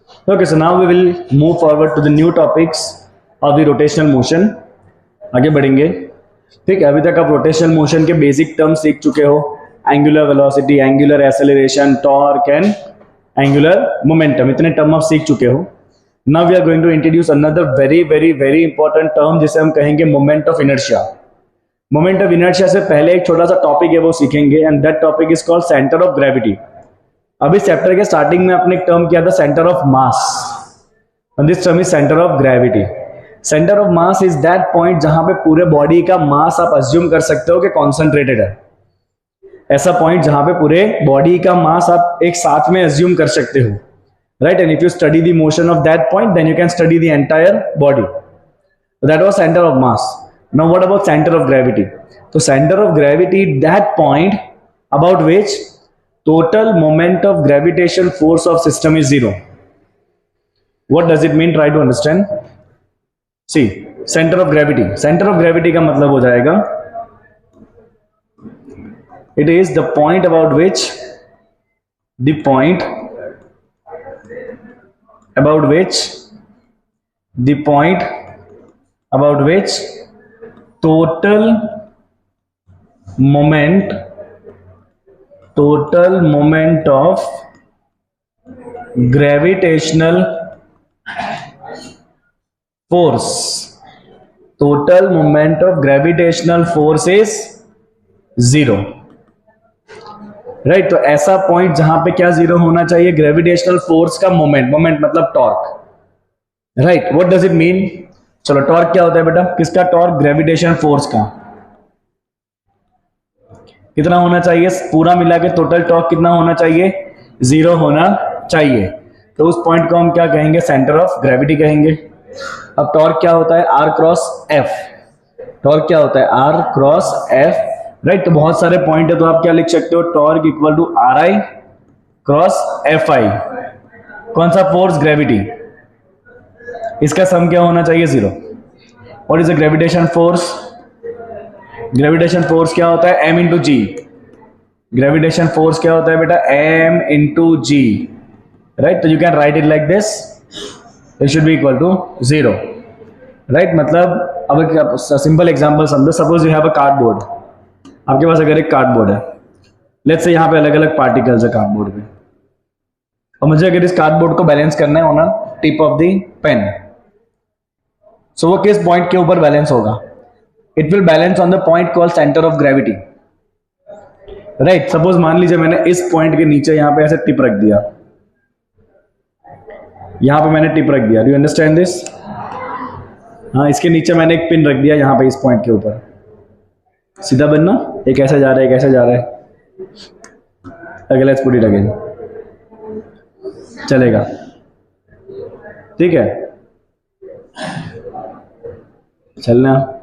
Okay, so now we will move forward to the new topics of the rotational motion. आगे बढ़ेंगे. ठीक है, अभी तक आप रोटेशनल मोशन के बेसिक टर्म्स सीख चुके हो. Angular velocity, angular acceleration, torque and angular momentum, इतने टर्म आप सीख चुके हो. Now we are going to introduce another very very very important term जिसे हम कहेंगे moment of inertia. Moment of inertia से पहले एक छोटा सा टॉपिक है वो सीखेंगे and that topic is called centre of gravity. अभी चैप्टर के स्टार्टिंग में आपने एक टर्म किया था centre of mass and this term is centre of gravity. Centre of mass is that point जहां पे पूरे बॉडी का मास आप अज्यूम कर सकते हो कि कॉन्सेंट्रेटेड है. ऐसा पॉइंट जहां पे पूरे बॉडी का मास आप एक साथ में अज्यूम कर सकते हो, right? And if you study the motion of that point then you can study the entire body. That was centre of mass. Now what about centre of gravity? तो centre of gravity that point about which total moment of gravitational force of system is zero. What does it mean? Try to understand. See, center of gravity. Center of gravity का मतलब हो जाएगा, it is the point about which total moment of gravitational force is zero, right? तो ऐसा point जहां पे क्या zero होना चाहिए? ग्रेविटेशनल फोर्स का मोमेंट मतलब torque, right? What does it mean? चलो, टॉर्क क्या होता है बेटा? किसका टॉर्क? ग्रेविटेशन फोर्स का. कितना होना चाहिए? पूरा मिला के टोटल टॉर्क कितना होना चाहिए? जीरो होना चाहिए. तो उस पॉइंट को हम क्या कहेंगे? सेंटर ऑफ ग्रेविटी कहेंगे. अब टॉर्क क्या होता है? R cross F. टॉर्क क्या होता है? R cross F, right? तो बहुत सारे पॉइंट है, तो आप क्या लिख सकते हो? Torque equal to R I cross F I. कौन सा फोर्स? ग्रेविटी. इसका सम क्या होना चाहिए? Zero. What is the gravitation force? Gravitation force क्या होता है? m into G. Gravitation force क्या होता है बेटा? m into G, right? तो you can write it like this, it should be equal to zero, right? मतलब अब एक सिंपल एग्जांपल समझो. Suppose you have a cardboard. आपके पास अगर एक कार्डबोर्ड है, लेट्स से यहाँ पे अलग अलग पार्टिकल्स है कार्डबोर्ड पे, और मुझे अगर इस कार्डबोर्ड को बैलेंस करना है on a tip of the pen, so वो किस पॉइंट के ऊपर बैलेंस होगा? It will balance on the point called center of gravity, right? Suppose मान लीजिए मैंने इस पॉइंट के नीचे यहाँ पे ऐसे टिप रख दिया, यहाँ पे मैंने टिप रख दिया. Do you understand this? हाँ, इसके नीचे मैंने एक पिन रख दिया यहाँ पे इस पॉइंट के ऊपर. सीधा बनना, एक ऐसे जा रहा है, एक ऐसे जा रहा है. अगर लेट्स पुट इट अगेन, चलेगा? ठीक है, चलना.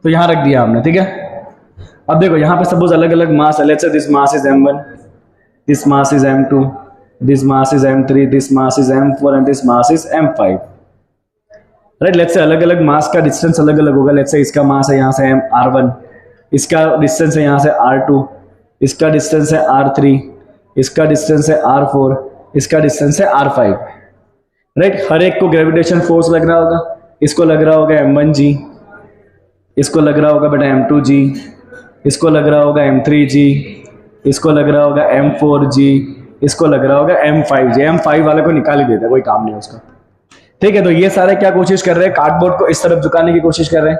तो यहां रख दिया हमने, ठीक है? अब देखो यहाँ पे सपोज अलग अलग मास है. लेट्स से this mass is m1, this mass is m2, this mass is m3, this mass is m4 and this mass is m5, right? Let's से अलग अलग मास का डिस्टेंस अलग अलग होगा. लेट्स से इसका मास है यहाँ से r1, इसका डिस्टेंस है यहाँ से r2, इसका डिस्टेंस है r3, इसका डिस्टेंस है r4, इसका डिस्टेंस है r5, राइट? हर एक को ग्रेविटेशन फोर्स लग रहा होगा. इसको लग रहा होगा m1g, इसको लग रहा होगा बेटा m2g, इसको लग रहा होगा m3g, इसको लग रहा होगा m4g, इसको लग रहा होगा m5g. m5 वाले को निकाल ही देता है, कोई काम नहीं है उसका. ठीक है, तो ये सारे क्या कोशिश कर रहे हैं? कार्डबोर्ड को इस तरफ झुकाने की कोशिश कर रहे हैं.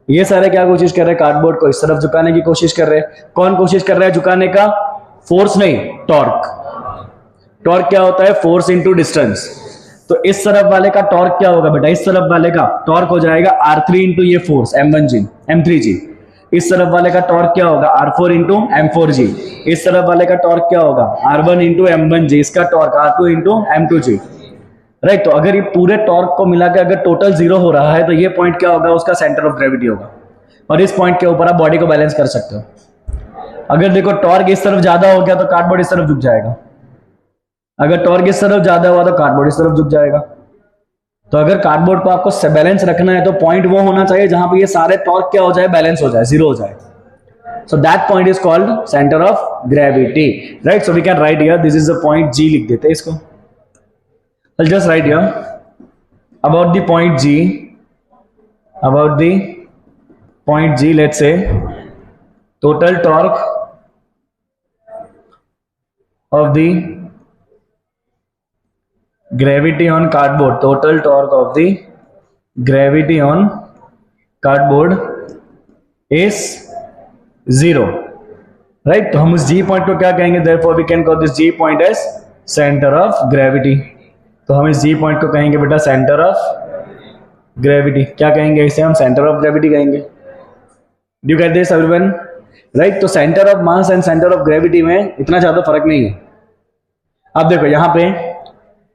ये सारे क्या कोशिश कर रहे हैं? कार्डबोर्ड को इस तरफ झुकाने की कोशिश कर रहे हैं. कौन कोशिश कर रहा है झुकाने का? फोर्स नहीं, टॉर्क. टॉर्क क्या होता है? Force into distance. तो इस तरफ वाले का टॉर्क क्या होगा बेटा? इस तरफ वाले का टॉर्क हो जाएगा r3 इंटू ये फोर्स m1g m3g. इस तरफ वाले का टॉर्क क्या होगा? r4 into m4g. इस तरफ वाले का टॉर्क क्या होगा? r1 into m1g. इसका torque r2 into m2g, right? तो अगर ये पूरे टॉर्क को मिला के अगर टोटल जीरो हो रहा है तो ये पॉइंट क्या होगा? उसका सेंटर ऑफ ग्रेविटी होगा. और इस पॉइंट के ऊपर आप बॉडी को बैलेंस कर सकते हो. अगर देखो टॉर्क इस तरफ ज्यादा हो गया तो कार्डबोर्ड इस तरफ झुक जाएगा. अगर टॉर्क इस तरफ ज्यादा हुआ तो कार्डबोर्ड इस तरफ झुक जाएगा. तो अगर कार्डबोर्ड को आपको बैलेंस रखना है तो पॉइंट वो होना चाहिए जहां पे ये सारे टॉर्क क्या हो जाए? बैलेंस हो जाए, जीरो हो जाए. So that point is called center of gravity, right? So we can write here, this is the point G, लिख देते हैं इसको. I'll just write here about the point G. About the point G, let's say total torque of the gravity on cardboard. Total torque of the gravity on cardboard is 0. Right, तो हम उस G point को क्या कहेंगे? therefore we can call this G point as center of gravity. तो हम इस G point को कहेंगे बेटा सेंटर ऑफ ग्रेविटी. क्या कहेंगे इसे? हम सेंटर ऑफ ग्रेविटी कहेंगे. Do you get this everyone? Right, तो centre of mass and centre of gravity में इतना ज्यादा फर्क नहीं है. अब देखो यहाँ पे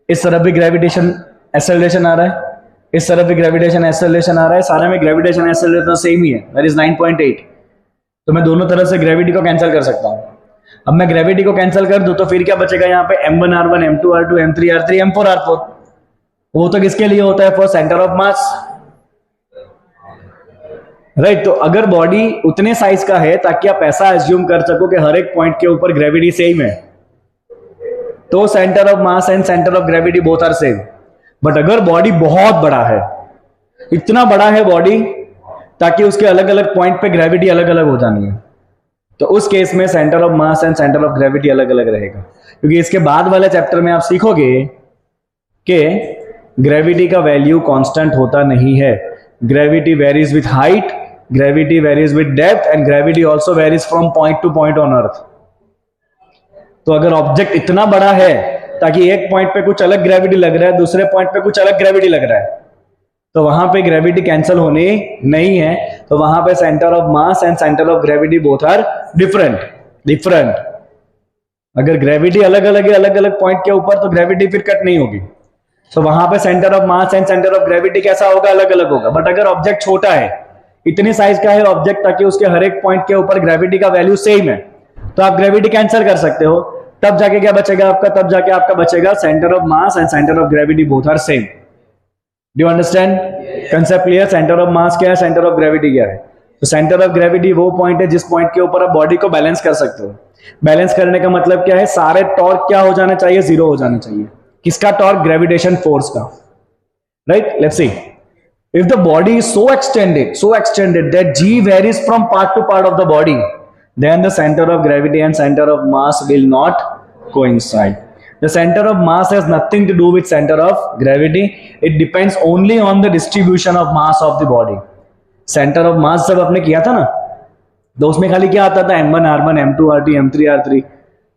इस तरफ भी ग्रेविटेशन एक्सेलरेशन आ रहा है, इस तरफ भी ग्रेविटेशन एक्सेलरेशन आ रहा है, सारे में ग्रेविटेशन एक्सेलरेशन सेम ही है, दैट इज 9.8. तो मैं दोनों तरफ से ग्रेविटी को कैंसिल कर सकता हूं. अब मैं ग्रेविटी को कैंसिल कर दूं तो फिर क्या बचेगा यहाँ पे? m1r1, m2r2, m3r3, m4r4. वो तो किसके लिए होता है? For centre of mass. Right, तो अगर बॉडी उतने साइज का है ताकि आप ऐसा एज्यूम कर सको कि हर एक पॉइंट के ऊपर ग्रेविटी सेम है, तो centre of mass and centre of gravity both are same. But अगर बॉडी बहुत बड़ा है, इतना बड़ा है बॉडी ताकि उसके अलग अलग पॉइंट पे ग्रेविटी अलग अलग हो जानी है, तो उस केस में centre of mass and centre of gravity अलग अलग रहेगा. क्योंकि इसके बाद वाले चैप्टर में आप सीखोगे कि ग्रेविटी का वैल्यू कांस्टेंट होता नहीं है. Gravity varies with height, gravity varies with depth and gravity also varies from point two point on earth. तो अगर ऑब्जेक्ट इतना बड़ा है ताकि एक पॉइंट पे कुछ अलग ग्रेविटी लग रहा है, दूसरे पॉइंट पे कुछ अलग ग्रेविटी लग रहा है, तो वहां पे ग्रेविटी कैंसिल होनी नहीं है. तो वहां पे centre of mass and centre of gravity both are different. अगर ग्रेविटी अलग अलग है अलग अलग पॉइंट के ऊपर, तो ग्रेविटी फिर कट नहीं होगी. तो वहां पे centre of mass and centre of gravity कैसा होगा? अलग अलग होगा. बट अगर ऑब्जेक्ट छोटा है, इतनी साइज का है ऑब्जेक्ट ताकि उसके हर एक पॉइंट के ऊपर ग्रेविटी का वैल्यू सेम है, तो आप ग्रेविटी कैंसिल कर सकते हो. तब जाके क्या बचेगा आपका? तब जाके आपका बचेगा centre of mass and centre of gravity both are same. Do you understand concept clear? Centre of mass क्या है, सेंटर ऑफ ग्रेविटी क्या है? तो सेंटर ऑफ ग्रेविटी वो पॉइंट है जिस पॉइंट के ऊपर आप बॉडी को बैलेंस कर सकते हो. बैलेंस करने का मतलब क्या है? सारे टॉर्क क्या हो जाना चाहिए? 0 हो जाना चाहिए. किसका टॉर्क? ग्रेविटेशन फोर्स का. Right, let's see. If the body is so extended that G varies from part to part of the body, then the center of gravity and center of mass will not coincide. The center of mass has nothing to do with center of gravity. It depends only on the distribution of mass of the body. Center of mass जब आपने किया था ना, तो उसमें खाली क्या आता था? m1r1, m2r2, m3r3.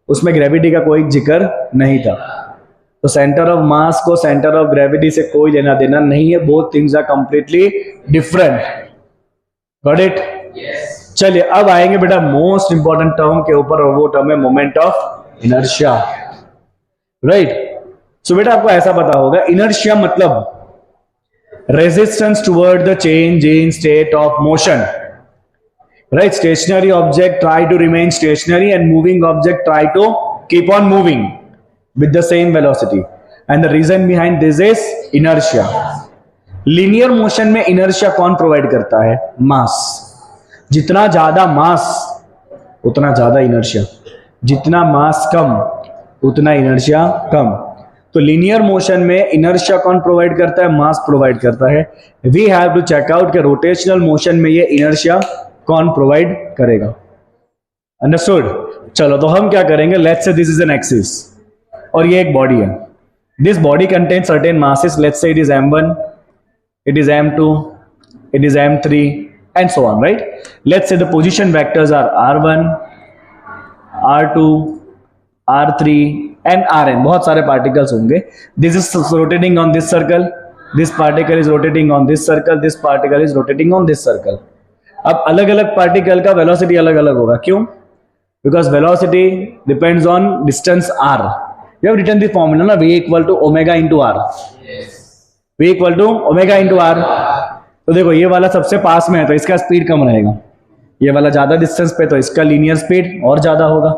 उसमें ग्रेविटी का कोई जिक्र नहीं था. तो सेंटर ऑफ मास को सेंटर ऑफ ग्रेविटी से कोई लेना देना नहीं है. Both things are completely different. Got it? चलिए अब आएंगे बेटा मोस्ट इंपॉर्टेंट टर्म के ऊपर, और वो टर्म है moment of inertia. Right, so बेटा आपको ऐसा पता होगा, इनर्शिया मतलब resistance toward the change in state of motion. Right, stationary object try to remain stationary and moving object try to keep on moving with the same velocity, and the reason behind this is inertia. linear motion में inertia कौन provide करता है? mass. जितना ज्यादा mass उतना ज्यादा inertia, जितना mass कम उतना inertia कम. तो linear motion में inertia कौन provide करता है? mass provide करता है. we have to check out कि rotational motion में ये inertia कौन provide करेगा. understood? चलो तो हम क्या करेंगे? let's say this is an axis और ये एक बॉडी है. This body contain certain masses. Let's say it is m1, it is m2, it is m3 and so on. Right, let's say the position vectors are r1, r2, r3 and rn. बहुत सारे particles होंगे. This is rotating on this circle, this particle is rotating on this circle, this particle is rotating on this circle. अब अलग अलग particle का velocity अलग अलग होगा. क्यों? Because velocity depends on distance r. We have written the formula ना, v equal to omega into r. v equal to omega into r. तो देखो ये वाला सबसे पास में है तो इसका स्पीड कम रहेगा. ये वाला ज्यादा डिस्टेंस पे तो इसका लीनियर स्पीड और ज्यादा होगा.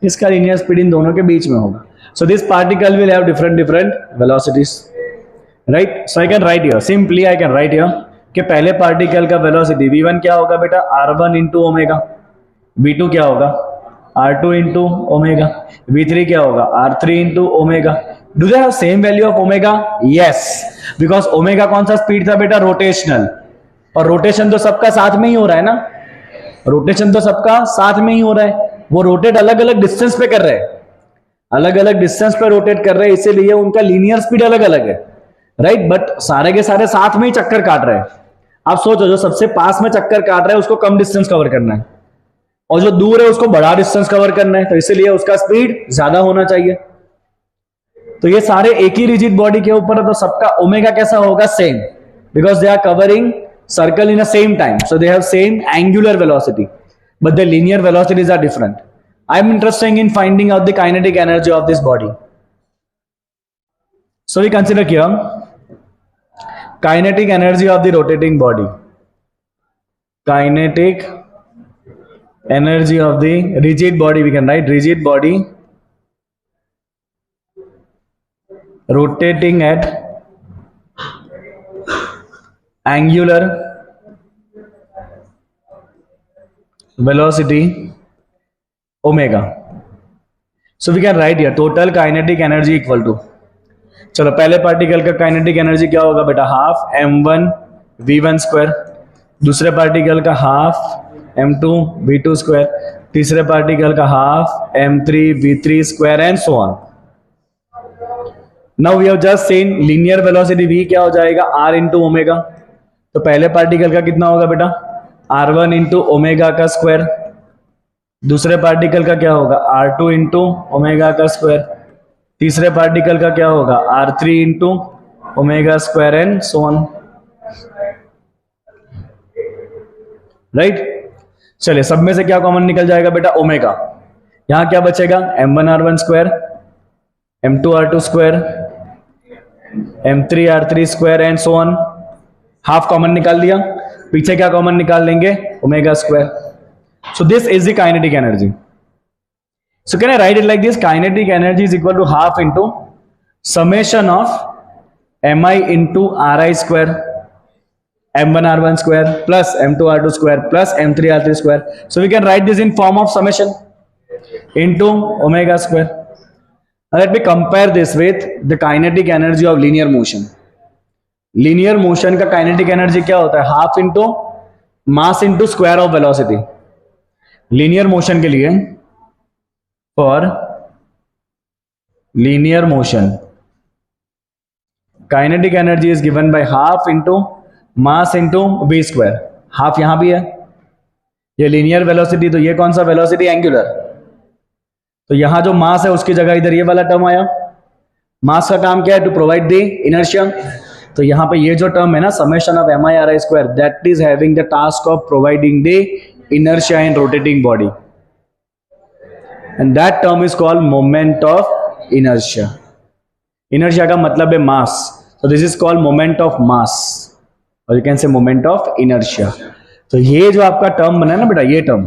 इसका लीनियर स्पीड इन दोनों के बीच में होगा. So this particle will have different velocities. Right, so I can write here simply, I can write here कि पहले पार्टिकल का वेलोसिटी v1 क्या होगा बेटा? r1 into omega. v2 क्या होगा? r2 into omega. v3 क्या होगा? r3 into omega. Do they have same value of omega? Yes, because omega कौन सा स्पीड था बेटा? रोटेशनल, और रोटेशन तो सबका साथ में ही हो रहा है ना, रोटेशन तो सबका साथ में ही हो रहा है, वो रोटेट अलग अलग डिस्टेंस पे कर रहे हैं, अलग अलग डिस्टेंस पे रोटेट कर रहे हैं, इसीलिए उनका लीनियर स्पीड अलग अलग है, राइट, बट सारे के सारे साथ में ही चक्कर काट रहे हैं। आप सोचो, जो सबसे पास में चक्कर काट रहा है उसको कम डिस्टेंस कवर करना है, और जो दूर है उसको बड़ा डिस्टेंस कवर करना है, तो इसीलिए उसका स्पीड ज्यादा होना चाहिए। तो ये सारे एक ही रिजिड बॉडी के ऊपर है, तो सबका ओमेगा कैसा होगा? Same, because they are covering circle in a same time, so they have same angular velocity, but the linear velocities are different. I am interested in finding out the kinetic energy of this body. So we consider here kinetic energy of the rotating body. Kinetic energy of the rigid body, we can write rigid body rotating at angular velocity omega. So we can write here total kinetic energy equal to, चलो पहले particle का kinetic energy क्या होगा बेटा? Half m1 v1 square, दूसरे particle का half m2 v2 square, तीसरे particle का half m3 v3 square and so on. Now we have just seen linear velocity v क्या हो जाएगा? r into omega. तो पहले पार्टिकल का कितना होगा बेटा? r1 इंटू ओमेगा का स्क्वायर, दूसरे पार्टिकल का क्या होगा? r2 इंटू ओमेगा का स्क्वायर, तीसरे पार्टिकल का क्या होगा? r3 into omega square and so on, right. चलिए सब में से क्या कॉमन निकल जाएगा बेटा? ओमेगा. यहां क्या बचेगा? m1 r1 square, m2 r2 square, m3 r3 square and so on. Half common निकाल दिया, पीछे क्या कॉमन निकाल लेंगे? Omega square. So this is the kinetic energy. So can I write it like this? Kinetic energy is equal to half into summation of mi into ri square, m1 r1 square plus m2 r2 square plus m3 r3 square. So we can write this in form of summation into omega square. Let me compare this with the kinetic energy of linear motion. Linear motion का kinetic energy क्या होता है? Half into mass into square of velocity. Linear motion के लिए, for linear motion kinetic energy is given by half into mass into V square. Half यहां भी है, ये लीनियर वेलोसिटी, तो ये कौन सा वेलोसिटी? एंगुलर. तो यहां जो मास है उसकी जगह इधर ये वाला टर्म आया. मास का काम क्या है? To provide the inertia. तो यहां पे ये जो टर्म है ना, summation of mi ri square, that is having the task of providing the inertia in rotating body, and that term is called moment of inertia. Inertia का मतलब है mass, so this is called moment of mass, or you can say moment of inertia. तो ये जो आपका term बना है ना बेटा, ये term,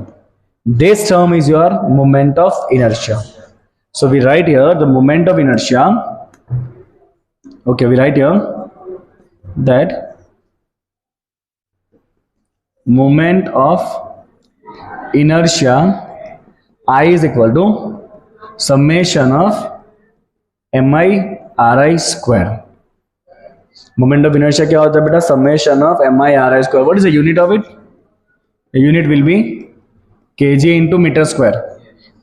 this term is your moment of inertia. So we write here the moment of inertia. Okay, we write here that moment of inertia I is equal to summation of mi ri square. Moment of inertia क्या होता है बेटा? summation of mi ri square. What is the unit of it? The unit will be kg into meter square.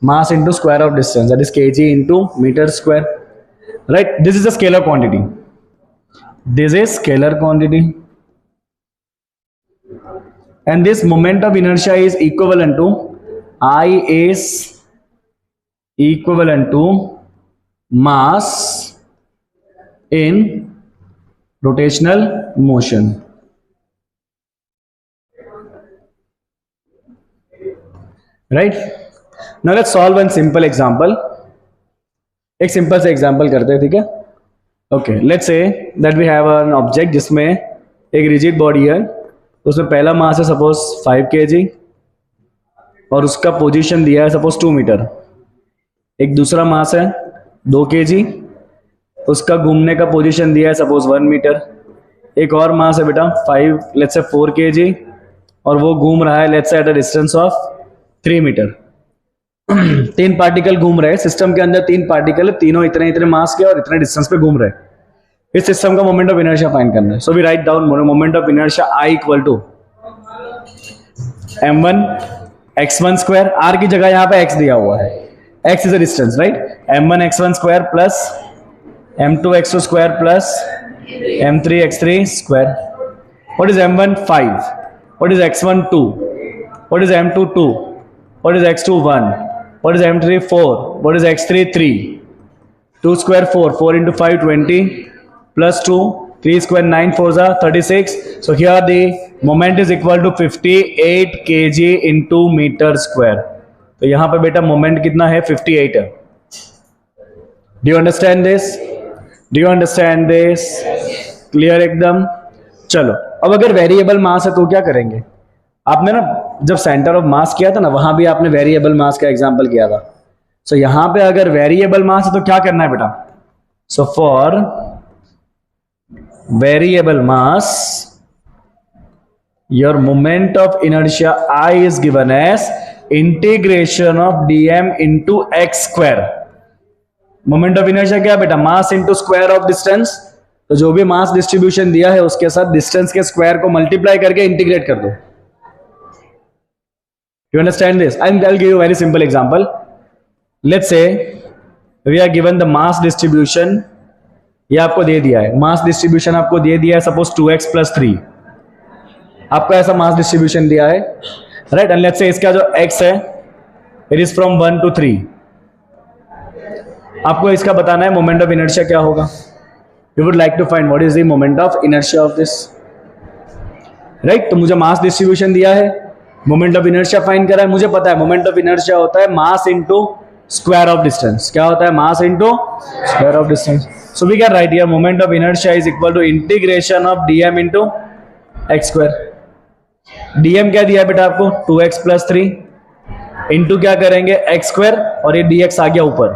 Mass into square of distance, that is kg into meter square. Right? This is a scalar quantity. This is scalar quantity. And this moment of inertia is equivalent to I is equivalent to mass in rotational motion. Right? Now let's solve one simple example. एक simple से example करते हैं, ठीक है? Okay, let's say that we have an object जिसमें एक rigid body है, उसमें पहला मास है सपोज 5 kg और उसका पोजीशन दिया है सपोज 2 मीटर. एक दूसरा मास है 2 kg, उसका घूमने का पोजीशन दिया है सपोज 1 मीटर. एक और मास है बेटा 5 लेट्स से 4 kg और वो घूम रहा है let's say at a distance of 3 metre. तीन पार्टिकल घूम रहे हैं सिस्टम के अंदर, तीन पार्टिकल है, तीनों इतने इतने मास के और इतने डिस्टेंस पे घूम रहे हैं। इस सिस्टम का मोमेंट ऑफ इनर्शिया फाइंड करना है। So we write down moment of inertia I equal to m1 x1 square, r की जगह यहां पे x दिया हुआ है, x is a distance right, m1 x1 square plus m2 x2 square plus m3 x3 square. What is m1 5, what is x1 2, what is m2 2, what is x2 1, what is m3 4, what is x3 3, 2 square 4, 4 into 5 20 plus 2, 3 square 9 4 are 36. So here the moment is equal to 58 kg into meter square. तो यहाँ पे बेटा moment कितना है, 58 है। Do you understand this? Do you understand this? Clear एकदम। चलो अब अगर वेरिएबल मास है तो क्या करेंगे, आपने ना जब सेंटर ऑफ मास किया था ना, वहां भी आपने वेरिएबल मास का एग्जांपल किया था। सो यहां पे अगर वेरिएबल मास है तो क्या करना है बेटा, so for variable mass your moment of inertia I is given as integration of dm into x square. Moment of inertia क्या बेटा, मास इंटू स्क्वायर ऑफ डिस्टेंस। तो जो भी मास डिस्ट्रीब्यूशन दिया है उसके साथ डिस्टेंस के स्क्वायर को मल्टीप्लाई करके इंटीग्रेट कर दो। You understand this? I'll give you a very simple example. Let's say we are given the mass distribution, ये आपको दे दिया है, मास डिस्ट्रीब्यूशन आपको दे दिया है सपोज 2x + 3, आपको ऐसा मास डिस्ट्रीब्यूशन दिया है राइट, एंड लेट्स से इसका जो x है इट इज फ्रॉम 1 to 3। आपको इसका बताना है मोमेंट ऑफ इनर्शिया क्या होगा। You would like to find what is the moment of inertia of this right. तो मुझे मास डिस्ट्रीब्यूशन दिया है, मोमेंट ऑफ इनर्शिया फाइंड करा है, मुझे पता है मोमेंट ऑफ इनर्शिया होता है mass into square of distance. क्या होता है, mass into square of distance. So we can write here moment of inertia is equal to integration of dm into x square. dm क्या दिया है बेटा आपको, 2x + 3 इनटू क्या करेंगे x स्क्वायर, और ये dx आ गया ऊपर,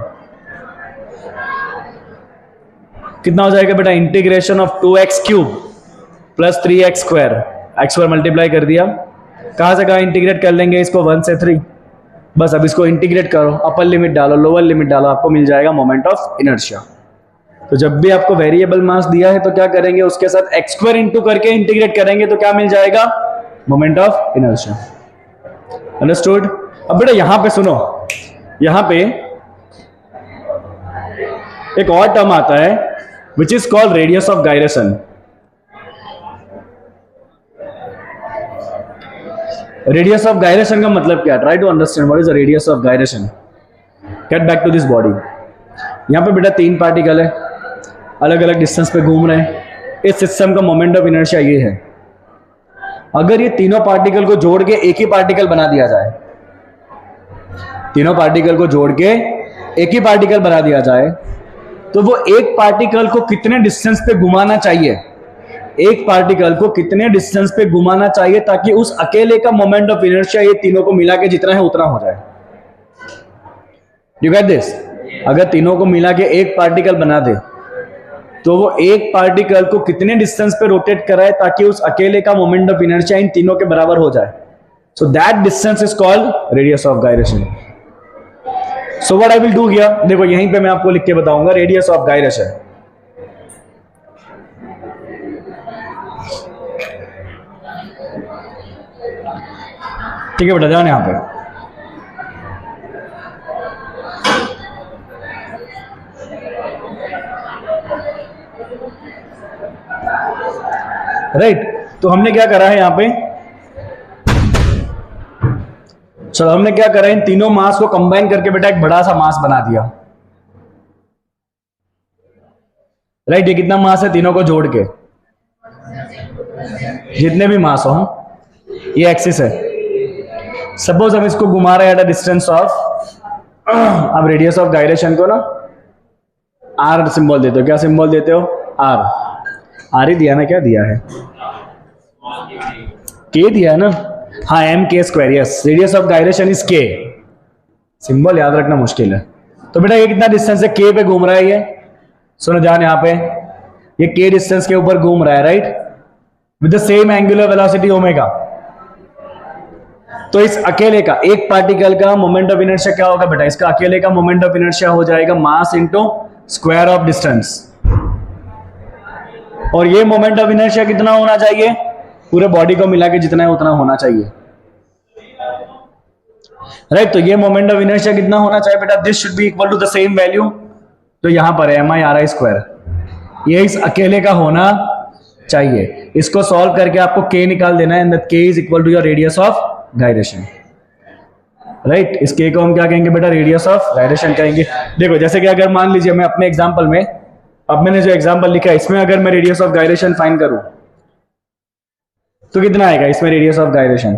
कितना हो जाएगा बेटा, integration of 2x cube plus 3x square, x square multiply कर दिया, कहां से कहां इंटीग्रेट कर लेंगे इसको, 1 से 3। बस अब इसको इंटीग्रेट करो, अपर लिमिट डालो, लोअर लिमिट डालो, आपको मिल जाएगा मोमेंट ऑफ इनर्शिया। तो जब भी आपको वेरिएबल मास दिया है तो क्या करेंगे, उसके साथ x स्क्वायर इंटू करके इंटीग्रेट करेंगे तो क्या मिल जाएगा, मोमेंट ऑफ इनर्शिया। अंडरस्टूड। अब बेटा यहां पे सुनो, यहां पे एक और टर्म आता है which is called radius of gyration. Radius of gyration का मतलब क्या है, try to understand what is the radius of gyration. Get back to this body. यहां पे बेटा तीन पार्टिकल है, अलग अलग डिस्टेंस पे घूम रहे हैं। इस सिस्टम का मोमेंट ऑफ इनर्शिया ये है। अगर ये तीनों पार्टिकल को जोड़ के एक ही पार्टिकल बना दिया जाए, तीनों पार्टिकल को जोड़ के एक ही पार्टिकल बना दिया जाए, तो वो एक पार्टिकल को कितने डिस्टेंस पे घुमाना चाहिए, एक पार्टिकल को कितने डिस्टेंस पे घुमाना चाहिए ताकि उस अकेले का मोमेंट ऑफ इनर्शिया ये तीनों को मिला के जितना है उतना हो जाए। You get this. अगर तीनों को मिला के एक पार्टिकल बना दे तो वो एक पार्टिकल को कितने डिस्टेंस पे रोटेट कराए ताकि उस अकेले का मोमेंट ऑफ इनर्शिया इन तीनों के बराबर हो जाए। So that distance is called radius of gyration. So what I will do here, देखो यहीं पे मैं आपको लिख के बताऊंगा रेडियस ऑफ गायरेशन। ठीक है बेटा, ध्यान यहां पे। राइट, तो हमने क्या करा है यहां पे, चलो हमने क्या करा है, इन तीनों मास को कंबाइन करके बेटा एक बड़ा सा मास बना दिया। राइट, ये कितना मास है तीनों को जोड़ के, जितने भी मास हो, ये एक्सिस है। सपोज हम इसको घुमा रहे हैं एट अ डिस्टेंस ऑफ, अब रेडियस ऑफ गायरेशन को ना आर सिंबल देते हो, क्या सिंबल देते हो, आर। आर ही दिया ना, क्या दिया है, के दिया है ना, हाँ एम के square, yes. Radius of gyration is के, सिंबल याद रखना मुश्किल है। तो बेटा ये कितना डिस्टेंस है, के पे घूम रहा है ये, सुनो ध्यान यहां पे, ये के डिस्टेंस के ऊपर घूम रहा है, right, with the same angular velocity omega. तो इस अकेले का एक पार्टिकल का मोमेंट ऑफ इनर्शिया क्या होगा बेटा? इसका अकेले का मोमेंट ऑफ इनर्शिया हो जाएगा मास इंटू स्क्वायर ऑफ डिस्टेंस। और ये मोमेंट ऑफ इनर्शिया कितना होना चाहिए? पूरे बॉडी को मिला के जितना है उतना होना चाहिए, राइट। तो ये मोमेंट ऑफ इनर्शिया कितना होना चाहिए बेटा? This should be equal to the same value तो यहां पर है MI/RI स्क्वायर, ये इस अकेले का होना चाहिए। इसको सॉल्व करके आपको K निकाल देना है, and that K is equal to your radius of gyration, right. इस K को हम क्या कहेंगे बेटा? रेडियस ऑफ गायरेशन कहेंगे। देखो जैसे कि अगर मान लीजिए मैं अपने एग्जांपल में, अब मैंने जो एग्जांपल लिखा है इसमें अगर मैं रेडियस ऑफ गायरेशन फाइंड करूं तो कितना आएगा इसमें radius of gyration?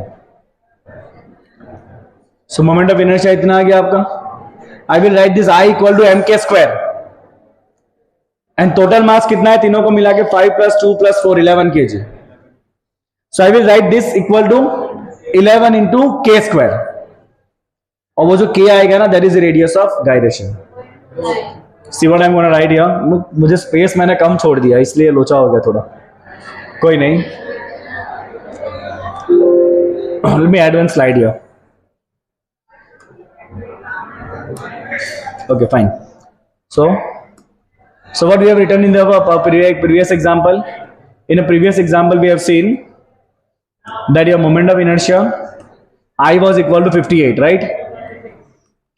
So moment of inertia इतना आ गया आपका। I will write this I equal to MK square, and total mass कितना है तीनों को मिला के 5 + 2 + 4 11 kg। So I will write this equal to 11 into K square, और वो जो K आएगा ना that is radius of gyration. See what I am gonna write here. मुझे स्पेस मैंने कम छोड़ दिया इसलिए लोचा हो गया थोड़ा, कोई नहीं। Let me add one slide here. Okay, fine. So what we have written in the previous example? In a previous example, we have seen that your moment of inertia I was equal to 58, right?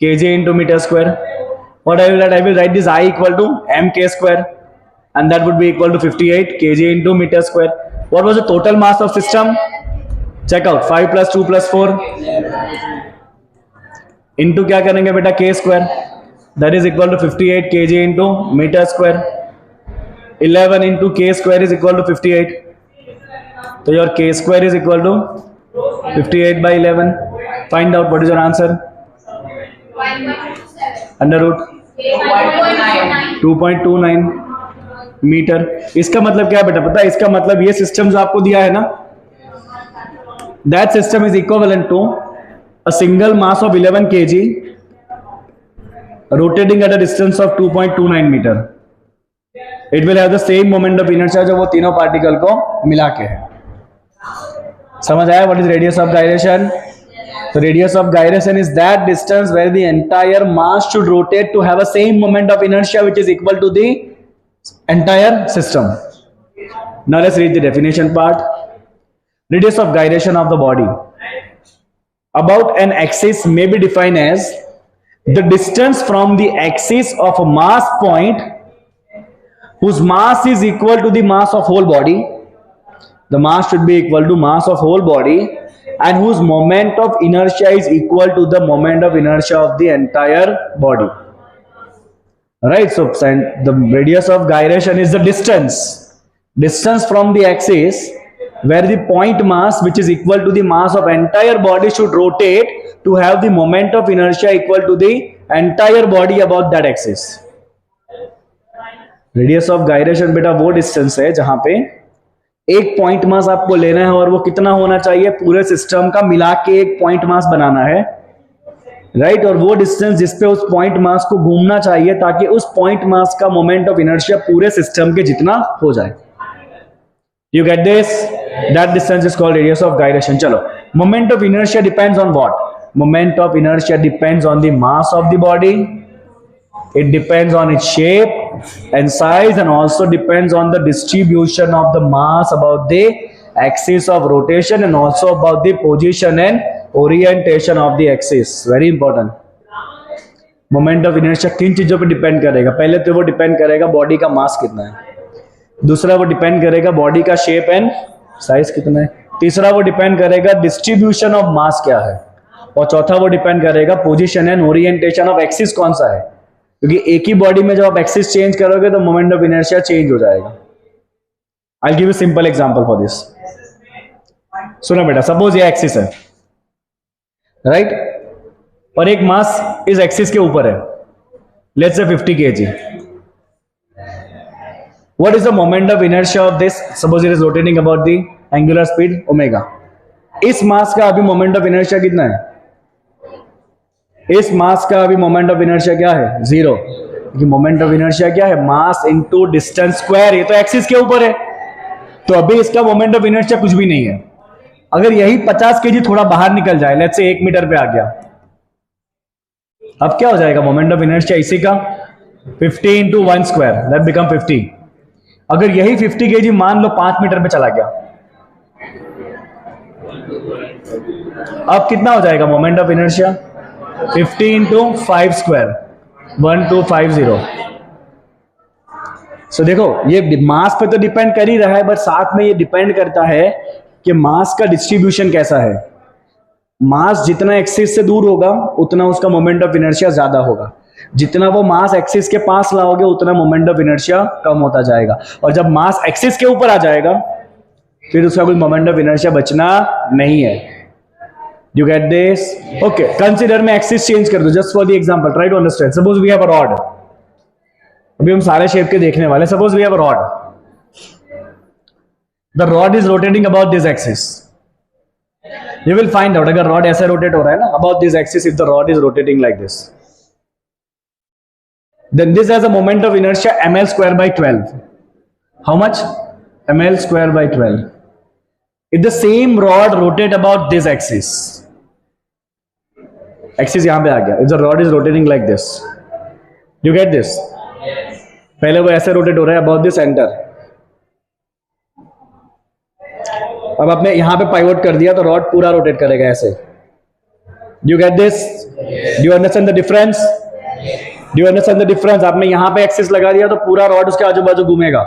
kg into meter square. What I will write? I will write this I equal to mk square, and that would be equal to 58 kg into meter square. What was the total mass of system? Check out 5 + 2 + 4 into क्या करेंगे बेटा? K square. That is equal to 58 kg into meter square. 11 into K square is equal to 58. So your K square is equal to 58 by 11. Find out what is your answer. Under root 2.29 metre. इसका मतलब क्या बेटा पता है? इसका मतलब ये system जो आपको दिया है ना, that system is equivalent to a single mass of 11 kg rotating at a distance of 2.29 meter. It will have the same moment of inertia जो वो तीनों पार्टिकल को मिला के है। समझ आया? What is radius of gyration? The radius of gyration is that distance where the entire mass should rotate to have a same moment of inertia which is equal to the entire system. Now let's read the definition part. Radius of gyration of the body about an axis may be defined as the distance from the axis of a mass point whose mass is equal to the mass of whole body. The mass should be equal to mass of whole body, and whose moment of inertia is equal to the moment of inertia of the entire body. Right? So the radius of gyration is the distance from the axis where the point mass which is equal to the mass of entire body should rotate to have the moment of inertia equal to the entire body about that axis. Radius of gyration बेटा वो distance है जहां पे एक point mass आपको लेना है, और वो कितना होना चाहिए? पूरे सिस्टम का मिला के एक पॉइंट मास बनाना है, राइट। और वो डिस्टेंस जिसपे उस पॉइंट मास को घूमना चाहिए ताकि उस पॉइंट मास का मोमेंट ऑफ इनर्शिया पूरे सिस्टम के जितना हो जाए। You get this? That distance is called radius of gyration. चलो, moment of inertia depends on what? Moment of inertia depends on the mass of the body. It depends on its shape and size, and also depends on the distribution of the mass about the axis of rotation, and also about the position and orientation of the axis. Very important. Moment of inertia किन चीजों पे depend करेगा? पहले तो वो depend करेगा body का मास कितना है, दूसरा वो डिपेंड करेगा बॉडी का शेप एंड साइज कितना है, तीसरा वो डिपेंड करेगा डिस्ट्रीब्यूशन ऑफ मास क्या है, और चौथा वो डिपेंड करेगा position and orientation of axis कौन सा है। क्योंकि एक ही बॉडी में जब आप एक्सिस चेंज करोगे तो मोमेंट ऑफ इनर्शिया चेंज हो जाएगा। I give you simple example for this. सुनो बेटा, सपोज ये एक्सिस है, राइट, और एक मास इस एक्सिस के ऊपर है, लेट्स से 50 kg। What is the moment of inertia of this? Suppose it is rotating about the angular speed omega. इस मास का अभी मोमेंट ऑफ इनर्शिया कितना है? इस मास का अभी मोमेंट ऑफ इनर्शिया क्या है? 0। क्योंकि मोमेंट ऑफ इनर्शिया क्या है? Mass into distance square. ये तो एक्सिस के ऊपर है, तो अभी इसका मोमेंट ऑफ इनर्शिया कुछ भी नहीं है। अगर यही 50 kg थोड़ा बाहर निकल जाए, लेट्स से 1 मीटर पे आ गया, अब क्या हो जाएगा मोमेंट ऑफ इनर्शिया इसी का 50 into 1 square, दैट बिकम 50। अगर यही 50 kg मान लो 5 मीटर पे चला गया, अब कितना हो जाएगा moment of inertia 50 into 5 square, 1250। सो देखो ये मास पे तो डिपेंड कर ही रहा है, बट साथ में ये डिपेंड करता है कि मास का डिस्ट्रीब्यूशन कैसा है। मास जितना एक्सिस से दूर होगा उतना उसका मोमेंट ऑफ इनर्शिया ज्यादा होगा, जितना वो मास एक्सिस के पास लाओगे उतना मोमेंट ऑफ इनर्शिया कम होता जाएगा, और जब मास एक्सिस के ऊपर आ जाएगा फिर उसका कोई मोमेंट ऑफ इनर्शिया बचना नहीं है। You get this? Okay, consider में एक्सिस चेंज कर दो just for the example, try to understand. Suppose we have a rod, अभी हम सारे शेप के देखने वाले। Suppose we have a rod, the rod is rotating about this axis. You will find out अगर rod ऐसे रोटेट हो रहा है ना about this axis, if the rod is rotating like this, then this has a moment of inertia ml square by 12. How much? ml square by 12. If the same rod rotate about this axis, axis यहां पे आ गया, if the rod is rotating like this, you get this? पहले वो ऐसे rotate हो रहा है about the center, अब आपने यहां पे पाइवोट कर दिया तो रॉड पूरा रोटेट करेगा ऐसे। Do you get this? Do you understand the difference? Do you understand the difference? आपने यहां पे एक्सिस लगा दिया तो पूरा रॉड उसके आजू बाजू घूमेगा,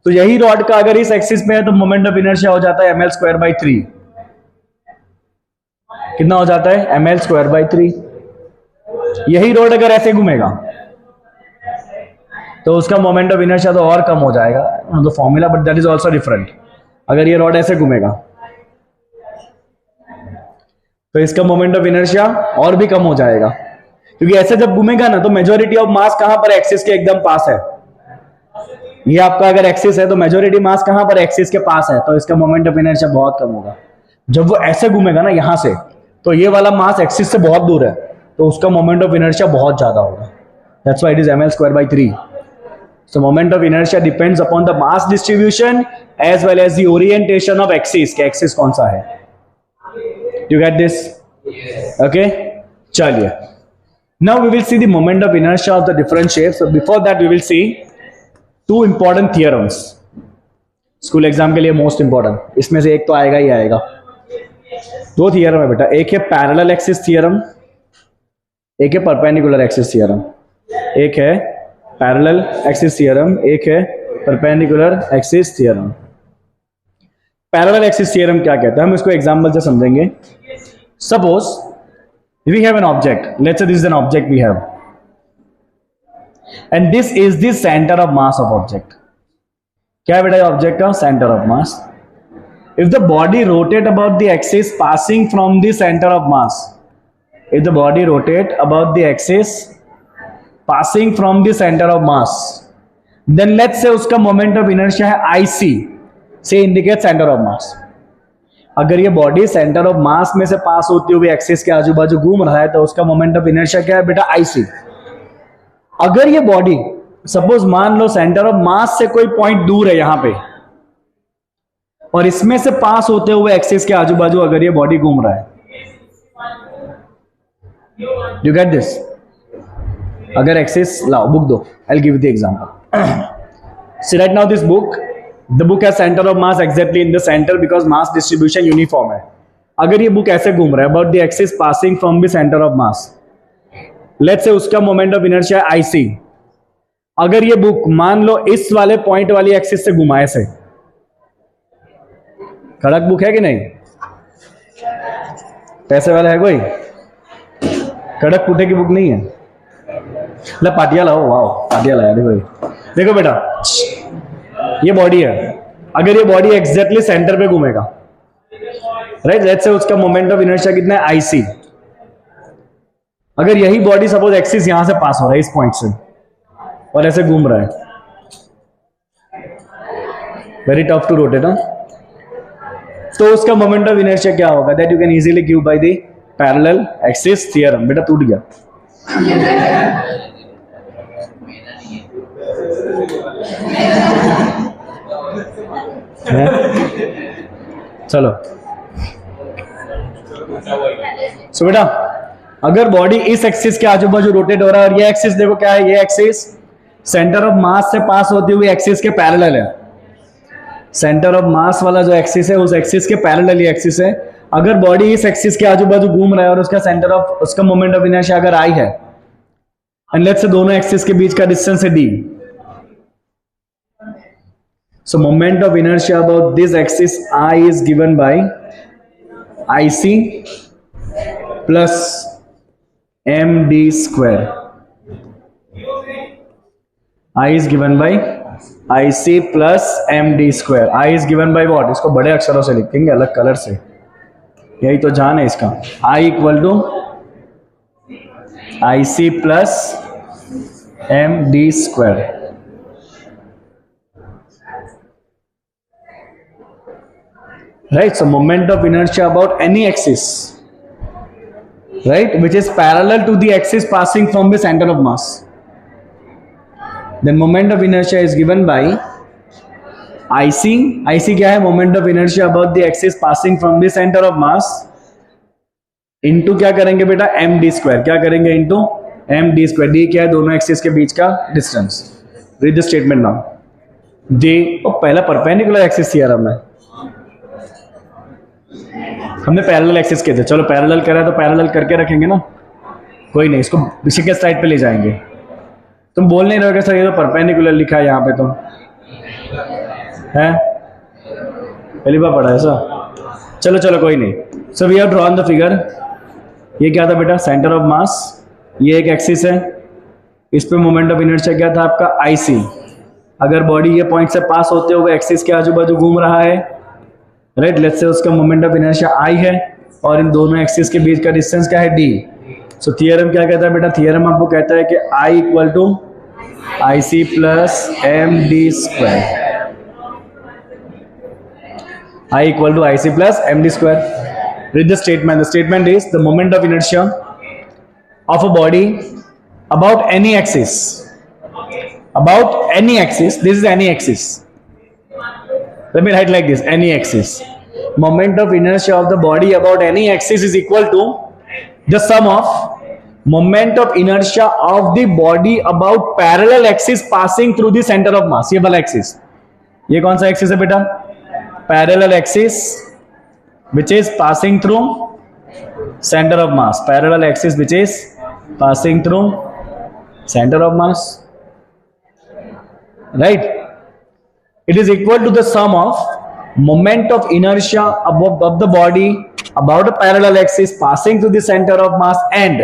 तो यही रॉड का अगर इस एक्सिस पे है तो मोमेंट ऑफ इनर्शिया हो जाता है ml square by 3। कितना हो जाता है? ml square by 3। यही रॉड अगर ऐसे घूमेगा तो उसका मोमेंट ऑफ इनर्शिया तो और कम हो जाएगा, तो formula, but that is also different. अगर ये रॉड ऐसे घूमेगा तो इसका मोमेंट ऑफ इनर्शिया और भी कम हो जाएगा, क्योंकि ऐसे जब घूमेगा ना तो मेजॉरिटी ऑफ मास कहां पर? एक्सिस के एकदम पास है। ये आपका अगर एक्सिस है तो मेजॉरिटी मास कहां पर? एक्सिस के पास है, तो इसका मोमेंट ऑफ इनर्शिया बहुत कम होगा। जब वो ऐसे घूमेगा ना यहां से, तो ये वाला मास एक्सिस से बहुत दूर है, तो उसका मोमेंट ऑफ इनर्शिया बहुत ज्यादा होगा। That's why it is ml square by 3। So moment of inertia depends upon the mass distribution as well as the orientation of axis, के एक्सिस कौन सा है। You get this? ओके, चलिए। Now we will see the moment of inertia of the different shapes. So before that we will see two important theorems. School exam के लिए most important, इसमें से एक तो आएगा ही आएगा। दो थियरम है बेटा, एक है पैरेलल एक्सिस थियरम, एक है परपेंडिकुलर एक्सिस थियरम। एक है पैरेलल एक्सिस थियरम, एक है perpendicular axis theorem. Parallel axis theorem क्या कहता है, हम इसको एग्जाम्पल से समझेंगे। Suppose we have an object, let's say this is an object we have, and this is the center of mass of object। क्या है बेटा ये ऑब्जेक्ट का? Centre of mass. if the body rotate about the axis passing from the center of mass, if the body rotate about the axis passing from the center of mass, then let's say उसका moment of inertia है IC, से indicate centre of मास। अगर ये body centre of मास में से पास होती हुई axis के आजू बाजू घूम रहा है तो उसका मोमेंट ऑफ इनर्शिया क्या है बेटा? IC। अगर ये बॉडी सपोज मान लो सेंटर ऑफ मास से कोई पॉइंट दूर है यहां पे, और इसमें से पास होते हुए एक्सिस के आजू बाजू अगर ये बॉडी घूम रहा है, यू गेट दिस? अगर एक्सिस लाओ, बुक दो, I will give the example. See right now this book, the book has center of mass exactly in the center because mass distribution uniform है। अगर ये बुक ऐसे घूम रहा है about the axis passing from the center of mass, let's say उसका moment of inertia IC। अगर ये बुक मान लो इस वाले पॉइंट वाली एक्सिस से घुमाए से, कड़क बुक है कि नहीं? पैसे वाला है कोई? कड़क पुटे की बुक नहीं है? ले पाटिया लाओ, वाओ पाटिया लाया। देखो बेटा, ये बॉडी है, अगर ये बॉडी एग्जैक्टली सेंटर पे घूमेगा, राइट, लेट्स से उसका मोमेंट ऑफ इनर्शिया कितना है? IC। अगर यही बॉडी सपोज एक्सिस यहां से पास हो रहा है इस पॉइंट से और ऐसे घूम रहा है, वेरी टफ टू रोटेट, तो उसका मोमेंट ऑफ इनर्शिया क्या होगा? That you can easily give by the parallel axis theorem. बेटा टूट गया। चलो सो बेटा अगर बॉडी इस एक्सिस के आजू बाजू रोटेट हो रहा है और ये एक्सिस देखो क्या है, ये एक्सिस सेंटर ऑफ मास से पास होती हुई एक्सिस के पैरेलल है। सेंटर ऑफ मास वाला जो एक्सिस है उस एक्सिस के पैरेलल ये एक्सिस है। अगर बॉडी इस एक्सिस के आजू बाजू घूम रहा है और उसका सेंटर ऑफ उसका मोमेंट ऑफ इनर्शिया अगर आई है एंड लेट्स से दोनों एक्सिस के बीच का डिस्टेंस है d, so moment of inertia about this axis I is given by IC plus md square. I is given by IC plus md square. I is given by what? इसको बड़े अक्षरों से लिखेंगे अलग colour से, यही तो जान है इसका। I equal to IC plus md square. Right, so moment of inertia about any axis, right, which is parallel to the axis passing from the center of mass, then moment of inertia is given by IC. IC क्या है? moment of inertia about the axis passing from the center of mass into क्या करेंगे बेटा? md square. क्या करेंगे? into md square. d क्या है? दोनों एक्सिस के बीच का distance. Read the statement now. d पहला परपेंडिकुलर एक्सिस थ्योरम है, हमने पैरेलल एक्सिस किए थे, चलो पैरेलल करा तो पैरेलल करके रखेंगे ना, कोई नहीं, इसको पीछे के साइड पे ले जाएंगे। तुम बोल नहीं रहोगे सर ये तो परपेंडिकुलर लिखा है यहाँ पे, तो है पहली बार पढ़ा है सर, चलो चलो कोई नहीं। So we have drawn the figure. ये क्या था बेटा? सेंटर ऑफ मास, ये एक एक्सिस है, इस पे मोमेंट ऑफ इनर्शिया क्या था आपका? IC। अगर बॉडी ये पॉइंट से पास होते हुए एक्सिस के आजू बाजू घूम रहा है, राइट, लेट्स से उसका मोमेंट ऑफ इनर्शिया I है और इन दोनों एक्सिस के बीच का डिस्टेंस क्या है? d। सो थियरम क्या कहता है बेटा? थियरम आपको कहता है कि I equal to IC plus md square. I equal to IC plus md square. Read the statement. The statement is the moment of inertia of a body about any axis, about any axis, this is any axis, let me write like this, any axis, moment of inertia of the body about any axis is equal to the sum of moment of inertia of the body about parallel axis passing through the center of mass। ये वाला axis, ये कौन सा axis है बेटा? Parallel axis which is passing through center of mass, parallel axis which is passing through center of mass, right? It is equal to the sum of moment of inertia of the body about a parallel axis passing through the center of mass and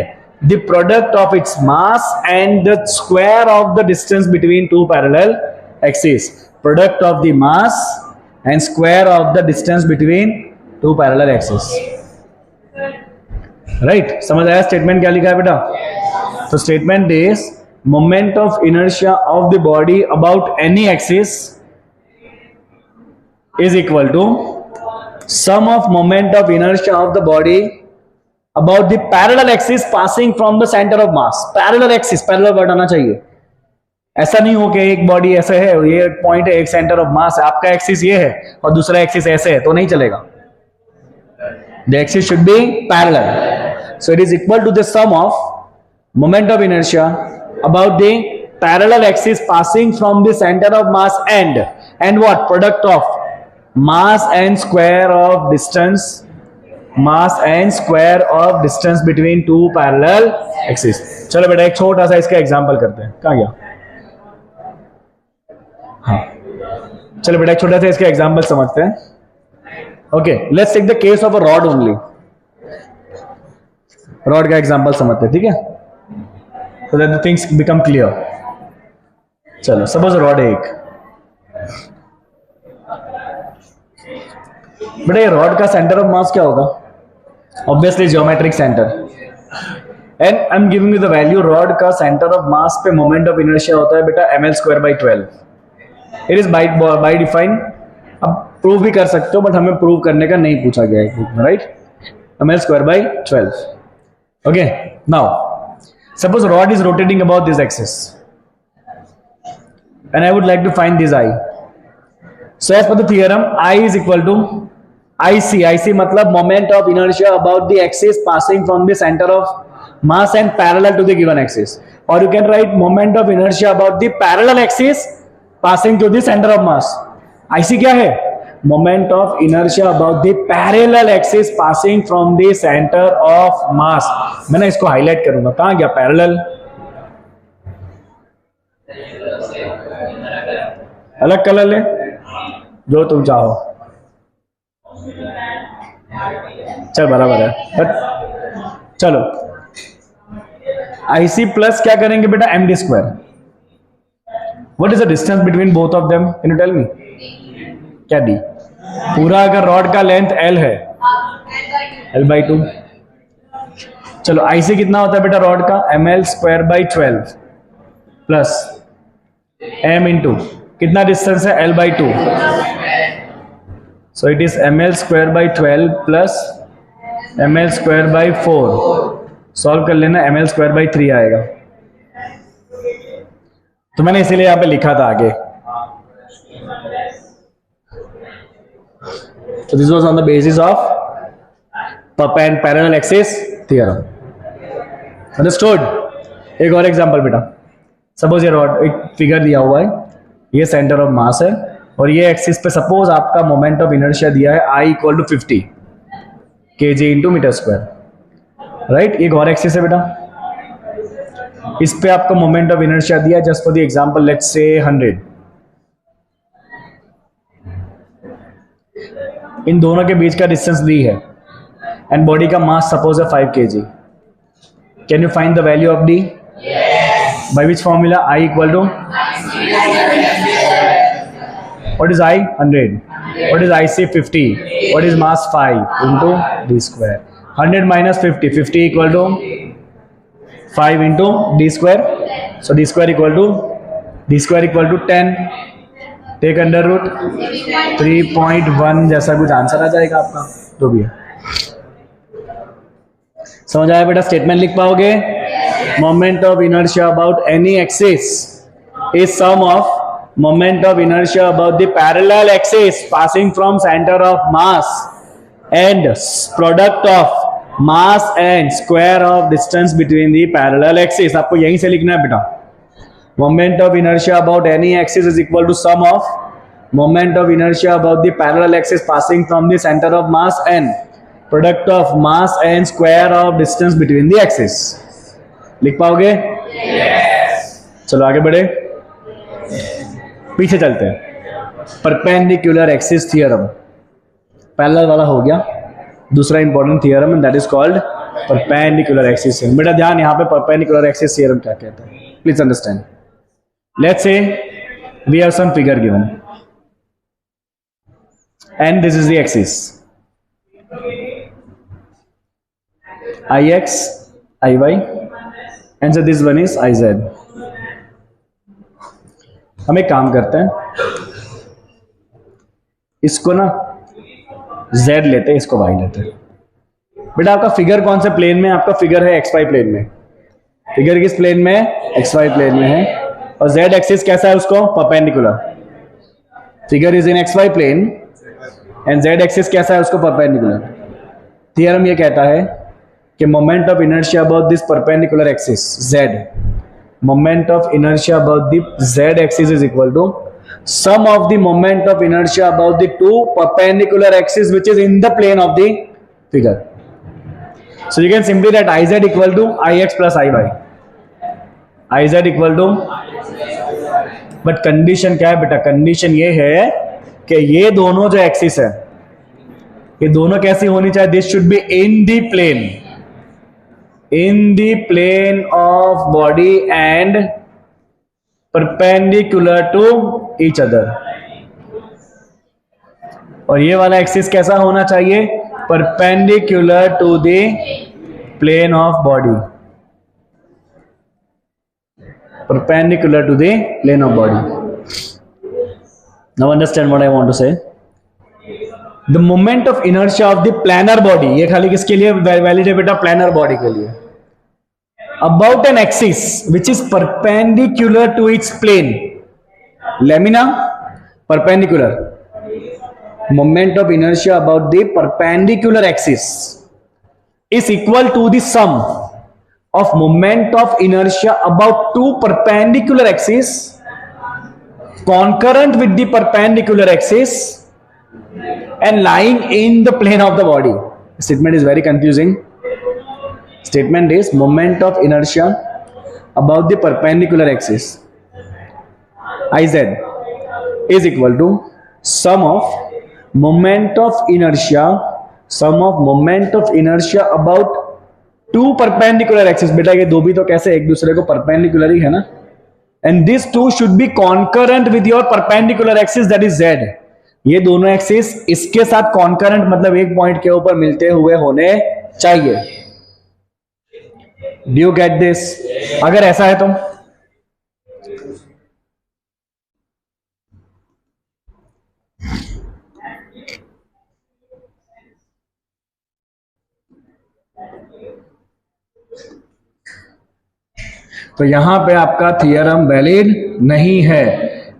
the product of its mass and the square of the distance between two parallel axes. Product of the mass and square of the distance between two parallel axes. Right? समझ आया statement क्या लिखा है बेटा? तो statement is moment of inertia of the body about any axis is equal to sum of moment of inertia of the body about the parallel axis passing from the center of mass। parallel axis, parallel word आना चाहिए, ऐसा नहीं हो कि एक body ऐसे है, ये पॉइंट है, एक सेंटर ऑफ मास है, आपका एक्सिस ये है और दूसरा एक्सिस ऐसे है, तो नहीं चलेगा। the axis should be parallel, so it is equal to the sum of moment of inertia about the parallel axis passing from the center of mass and what? product of mass and square of distance, mass and square of distance between two parallel axes। चलो बेटा एक छोटा सा इसका example करते हैं, कहाँ गया? हाँ चलो बेटा एक छोटा सा इसका एग्जांपल समझते हैं। Okay, let's take the case of a rod only. Rod का एग्जांपल समझते हैं, ठीक है, so that the things become clear। चलो सपोज रॉड है एक, बेटा ये रॉड का सेंटर ऑफ मास क्या होगा? Obviously geometric centre, and I am giving you the value. Rod का सेंटर ऑफ मास पे मोमेंट ऑफ इनर्शिया होता है बेटा ml²/12। It is by define, अब प्रूव भी कर सकते हो बट हमें प्रूव करने का नहीं पूछा गया है, right? ml²/12। Okay, now suppose rod is rotating about this axis and I would like to find this I। So as per the theorem, I is equal to IC मतलब moment of inertia about the axis passing from the center of mass and parallel to the given axis. Or you can write moment of inertia about the parallel axis passing to the center of mass. IC क्या है? Moment of inertia about the parallel axis passing from the center of mass. मैं ना इसको highlight करूंगा. कहां गया parallel? अलग colour ले, जो तुम चाहो. चल बराबर है. चलो IC प्लस क्या करेंगे बेटा? MD square. What is the distance between both of them? Can you tell me? क्या D? पूरा अगर रॉड का लेंथ L है, L/2. चलो IC कितना होता है बेटा रॉड का? ML square by 12 plus M into कितना डिस्टेंस है? L/2. So it is ml square by 12 plus ml square by 4. Solve कर लेना, ml square by 3 आएगा. तो मैंने इसीलिए यहां पे लिखा था आगे. So this was on the basis of parallel axis theorem. Understood? एक और एग्जांपल बेटा. सपोज ये रॉड, एक फिगर दिया हुआ है, ये सेंटर ऑफ मास है और ये एक्सिस पे सपोज आपका मोमेंट ऑफ इनर्शिया दिया है I = 50 kg into metre square. Right, एक और एक्सिस है बेटा, इस पे आपका मोमेंट ऑफ इनर्शिया दिया, just for the example let's say 100. इन दोनों के बीच का डिस्टेंस दी है एंड बॉडी का मास सपोज है 5 kg. Can you find the value of D? By which formula? I = what is I? 100. What is IC? 50. What is mass? 5 into D square. 100 minus 50. 50 equal to 5 into D square. So D square equal to 10. Take under root 3.1 जैसा कुछ answer आ जाएगा आपका, जो भी है. समझ आया बेटा? स्टेटमेंट लिख पाओगे? Moment of inertia about any axis is sum of moment of inertia about the parallel axis passing from center of mass and product of mass and square of distance between the parallel axis. आपको यहीं से लिखना है बेटा. moment of inertia about any axis is equal to sum of moment of inertia about the parallel axis passing from the center of mass and product of mass and square of distance between the axis. लिख पाओगे? yes. चलो आगे बढ़े, पीछे चलते हैं. Perpendicular axis theorem, parallel वाला हो गया. दूसरा important theorem and that is called perpendicular axis theorem. बेटा ध्यान, यहां पे परपेंडिकुलर एक्सिस थियरम क्या कहता है, please understand. Let's say we have some figure given and this is the axis IX, IY and so this one is IZ. हम एक काम करते हैं, इसको ना Z लेते हैं, इसको Y लेते हैं. बेटा आपका फिगर कौन से प्लेन में? आपका फिगर है XY प्लेन में. फिगर किस प्लेन में? XY प्लेन में है. और Z एक्सिस कैसा है उसको? Perpendicular. Figure is in XY plane and Z axis कैसा है उसको? परपेंडिकुलर. थियरम ये कहता है कि moment of inertia about this perpendicular axis Z, moment of inertia about the Z axis is equal to sum of the moment of inertia about the two perpendicular axes which is in the plane of the figure. So you can simply write IZ equal to IX plus IY. IZ equal to, but condition क्या है बेटा? Condition ये है कि ये दोनों जो axis है, ये दोनों कैसी होनी चाहिए? This should be in the plane, in the plane of body and perpendicular to each other. और ये वाला एक्सिस कैसा होना चाहिए? perpendicular to the plane of body. Perpendicular to the plane of body. Now understand what I want to say. The moment of inertia of the planar body, ये खाली किसके लिए वैलिड है बेटा? planar body के लिए. About an axis which is perpendicular to its plane. Lamina, perpendicular. moment of inertia about the perpendicular axis is equal to the sum of moment of inertia about two perpendicular axes concurrent with the perpendicular axis and lying in the plane of the body. Statement is very confusing. Statement is moment of inertia about the perpendicular axis Iz is equal to sum of moment of inertia about two perpendicular axis. बेटा ये दो भी तो कैसे एक दूसरे को perpendicular ही है ना, and these two should be concurrent with your perpendicular axis that is z. ये दोनों एक्सिस इसके साथ concurrent मतलब एक पॉइंट के ऊपर मिलते हुए होने चाहिए. Do you get this? अगर ऐसा है तो यहां पे आपका थियरम वैलिड नहीं है.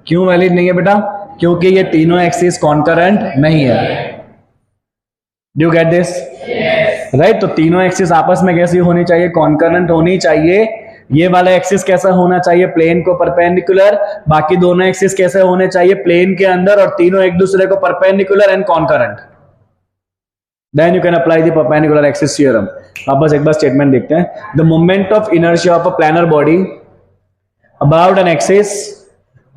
क्यों वैलिड नहीं है बेटा? क्योंकि ये तीनों एक्सिस कॉन्करेंट नहीं है. Do you get this? Right. तो तीनों एक्सिस आपस में कैसी होनी चाहिए? कॉन्करेंट होनी चाहिए. ये वाला एक्सिस कैसा होना चाहिए? प्लेन को परपेंडिकुलर. बाकी दोनों एक्सिस कैसे होने चाहिए? प्लेन के अंदर, और तीनों एक दूसरे को perpendicular and concurrent. Then you can apply the perpendicular axis theorem. आप बस एक बार स्टेटमेंट देखते हैं. The moment of inertia of a planar body about an axis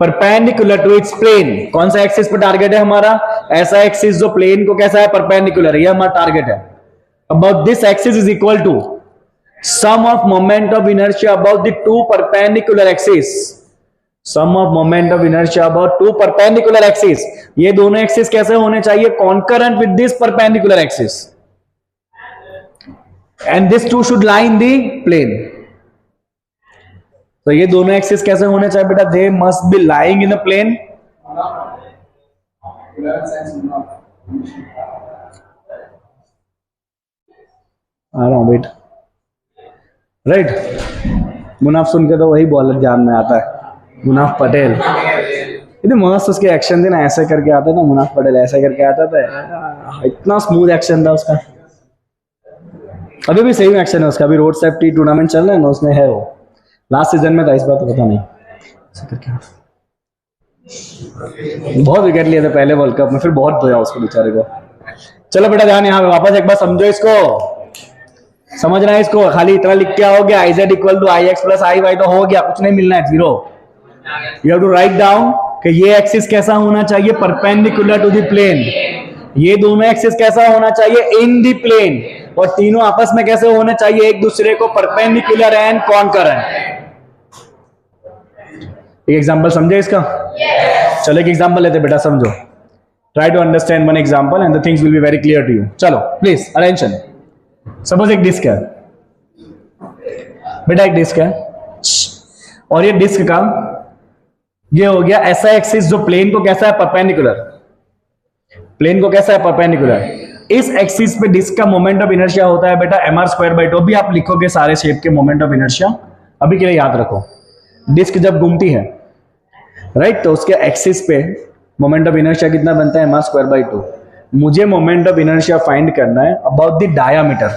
perpendicular to its plane. कौन सा एक्सिस पे टारगेट है हमारा? ऐसा एक्सिस जो प्लेन को कैसा है? परपेंडिकुलर है. ये हमारा टारगेट है. About this axis is equal to sum of moment of inertia about the two perpendicular axis. Sum of moment of inertia about two perpendicular axis. ये दोनों एक्सिस कैसे होने चाहिए? Concurrent with this perpendicular axis, and this two should lie in the plane. तो ये दोनों axis कैसे होने चाहिए बेटा? They must be lying in the plane. आ रहा हूं बेटा. राइट. मुनाफ सुन के तो वही बॉलर ध्यान में आता है, मुनाफ पटेल. इतने मस्त उसके एक्शन थे ना, ऐसे करके आता था मुनाफ पटेल, ऐसे करके आता था. इतना स्मूथ एक्शन था उसका. अभी भी सेम एक्शन है उसका. अभी रोड सेफ्टी टूर्नामेंट चल रहा है ना, उसमें है वो. लास्ट सीजन में था, इस बार तो पता नहीं. बहुत विकेट लिए थे पहले वर्ल्ड कप में, फिर बहुत धोया उसको बेचारे को. चलो बेटा ध्यान यहाँ पे वापस एक बार समझो इसको. समझना है इसको. खाली इतना लिख के आओगे I Z equal to I X plus I Y तो हो गया, कुछ नहीं मिलना है, zero. You have to write down कि ये एक्सिस कैसा होना चाहिए? Perpendicular to the plane. ये दोनों एक्सिस कैसा होना चाहिए? In the plane. और तीनों आपस में कैसे होने चाहिए? एक दूसरे को परपेंडिकुलर एंड कॉन्करेंट. एक एग्जांपल समझे इसका? चलो एक एग्जांपल लेते बेटा, समझो. Try to understand one example and the things will be very clear to you. चलो प्लीज अटेंशन. सपोज एक डिस्क है बेटा, एक डिस्क है, और ये डिस्क का ये हो गया ऐसा एक्सिस जो प्लेन को कैसा है? परपेंडिकुलर. प्लेन को कैसा है? परपेंडिकुलर. इस एक्सिस पे डिस्क का मोमेंट ऑफ इनर्शिया होता है बेटा mr²/2. भी आप लिखोगे सारे शेप के मोमेंट ऑफ इनर्शिया. अभी के लिए याद रखो, डिस्क जब घूमती है राइट, तो उसके एक्सिस पे मोमेंट ऑफ इनर्शिया कितना बनता है? mr²/2. मुझे मोमेंट ऑफ इनर्शिया फाइंड करना है about the diameter.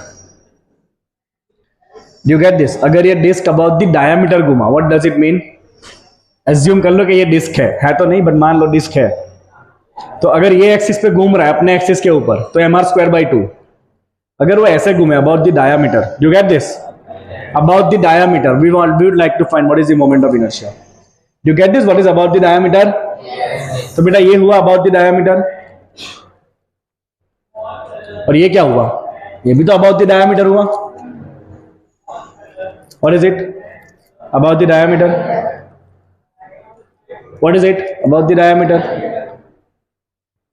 Do you get this? अगर ये डिस्क अबाउट द डायामीटर घुमा, what does it mean? Assume कर लो कि ये डिस्क है तो नहीं, बट मान लो डिस्क है. तो अगर ये एक्सिस पे घूम रहा है अपने एक्सिस के ऊपर, तो mr²/2. अगर वो ऐसे घूमे about the diameter, you get this? About the diameter we would like to find what is the moment of inertia. You get this? What is about the diameter? तो बेटा ये हुआ अबाउट द डायामीटर, और ये क्या हुआ? ये भी तो अबाउट द डायामीटर हुआ. What is it? About the diameter. What is it? About the diameter.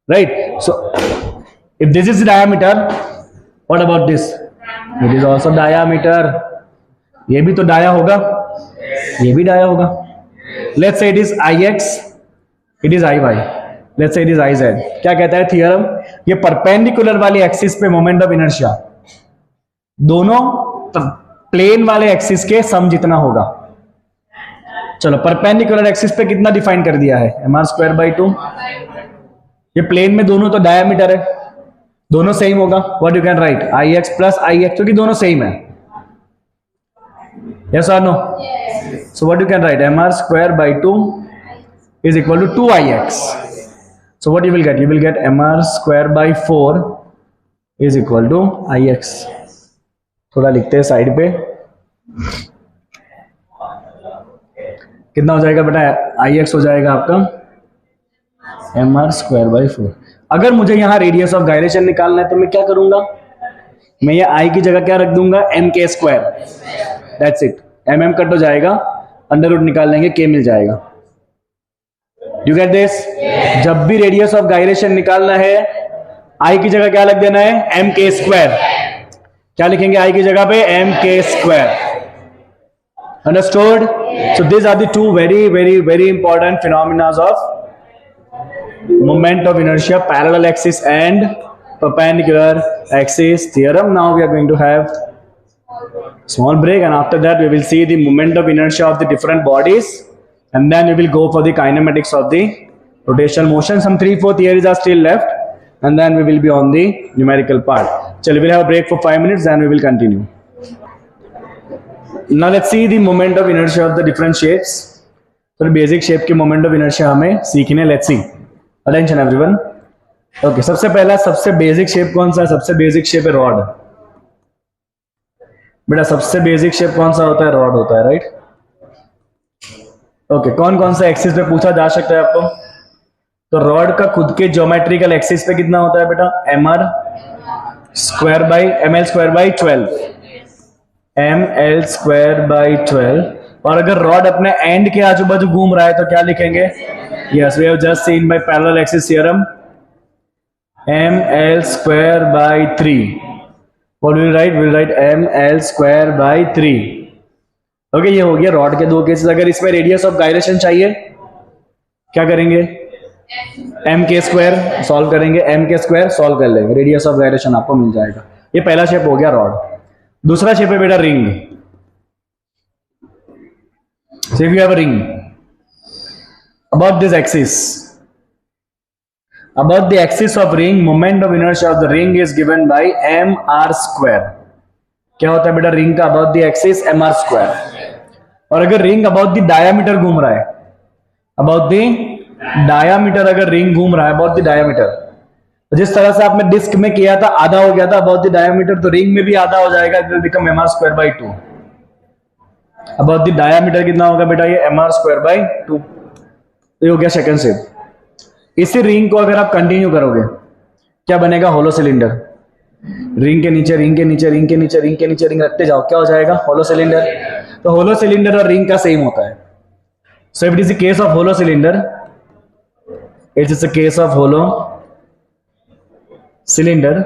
Right. So if this is the diameter, what about this? It is also diameter. ये भी तो डाया होगा, ये भी डाया होगा. Let's say it is I X, it is I Y, let's say it is I Z. क्या कहता है थियरम? ये परपेंडिकुलर वाली एक्सिस पे मोमेंट ऑफ इनर्शिया दोनों प्लेन वाले एक्सिस के सम जितना होगा. चलो परपेंडिकुलर एक्सिस पे कितना डिफाइन कर दिया है? mr²/2. ये प्लेन में दोनों तो डायमीटर है, दोनों सेम होगा. What you can write, I X plus I X, क्योंकि दोनों सेम है. यस और no? So what you can write, M R square by 2 is equal to 2ix. So what you will get? You will get mr square by 4 is equal to ix. थोड़ा लिखते हैं side पे. कितना हो जाएगा बेटा? ix हो जाएगा आपका mr स्क्वायर बाई 4. अगर मुझे यहाँ रेडियस ऑफ गायरेशन निकालना है तो मैं क्या करूंगा? मैं ये i की जगह क्या रख दूंगा? m k square. That's it. mm cut हो जाएगा, अंडर रूट निकाल लेंगे, k मिल जाएगा. You get this? जब भी रेडियस ऑफ गायरेशन निकालना है, आई की जगह क्या लग देना है? एम के स्क्वायर. क्या लिखेंगे आई की जगह पे? एम के square. Understood? So this are the two very very very important phenomena of moment of inertia, parallel axis and perpendicular axis theorem. Now we are going to have small break, and after that we will see the moment of inertia of the different bodies, and then we will go for the kinematics of the rotational motion. Some 3-4 theories are still left, and then we will be on the numerical part. So we will have a break for 5 minutes, then we will continue. Now let's see the moment of inertia of the different shapes. So basic shape के moment of inertia हमें सीखने. Let's see. Attention everyone. Okay, सबसे पहला सबसे basic shape कौन सा है? सबसे basic shape है rod. बेटा सबसे बेसिक शेप कौन सा होता है? रॉड होता है, राइट? ओके, कौन कौन सा एक्सिस पे पूछा जा सकता है आपको? तो रॉड का खुद के ज्योमेट्रिकल एक्सिस पे कितना होता है बेटा? M R square by M L square by 12. M L square by 12. और अगर रॉड अपने एंड के आजू बाजू घूम रहा है तो क्या लिखेंगे? Yes, we have just seen by parallel axis theorem, M L square by 3. What will write? We'll write ml square by 3. Okay, ये हो गया रॉड के दो केसेस. अगर इसमें रेडियस ऑफ गायरेशन चाहिए क्या करेंगे? एम के स्क्वायर सॉल्व करेंगे, एम के स्क्वायर सॉल्व कर लेंगे, रेडियस ऑफ गायरेशन आपको मिल जाएगा. ये पहला शेप हो गया रॉड. दूसरा शेप है बेटा ring. So if you have a ring about this axis, about the axis of ring, moment of inertia of the ring is given by mr square. क्या होता है बेटा रिंग का about the axis? mr square. और अगर ring about the diameter घूम रहा है, about the diameter, अगर रिंग घूम रहा है about the diameter, जिस तरह से आपने डिस्क में किया था आधा हो गया था about the diameter, तो रिंग में भी आधा हो जाएगा. it will become mr square by 2. about the diameter कितना होगा बेटा? ये mr square by 2. ये हो गया सेकंड शेप. इसी रिंग को अगर आप कंटिन्यू करोगे क्या बनेगा? Hollow cylinder. रिंग के नीचे रिंग के नीचे रिंग के नीचे रिंग के नीचे रिंग रखते जाओ, क्या हो जाएगा? Hollow cylinder. तो होलो सिलेंडर और रिंग का सेम होता है. So if it is the case of hollow cylinder, it is the case of hollow cylinder.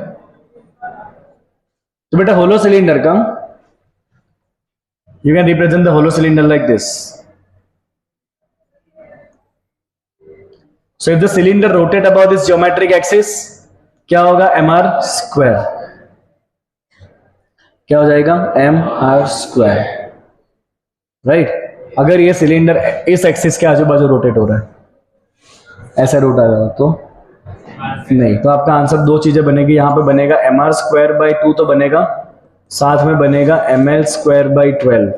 तो बेटा होलो सिलेंडर का you can represent the hollow cylinder like this. So if the cylinder rotate about this geometric axis, क्या होगा? mr square. क्या हो जाएगा? mr square, right? अगर ये सिलेंडर इस एक्सिस के आजू बाजू रोटेट हो रहा है, ऐसा रोट आ रहा तो नहीं, तो आपका आंसर दो चीजें बनेगी. यहां पे बनेगा mr स्क्वायर बाई 2 तो बनेगा, साथ में बनेगा ml स्क्वायर बाई 12.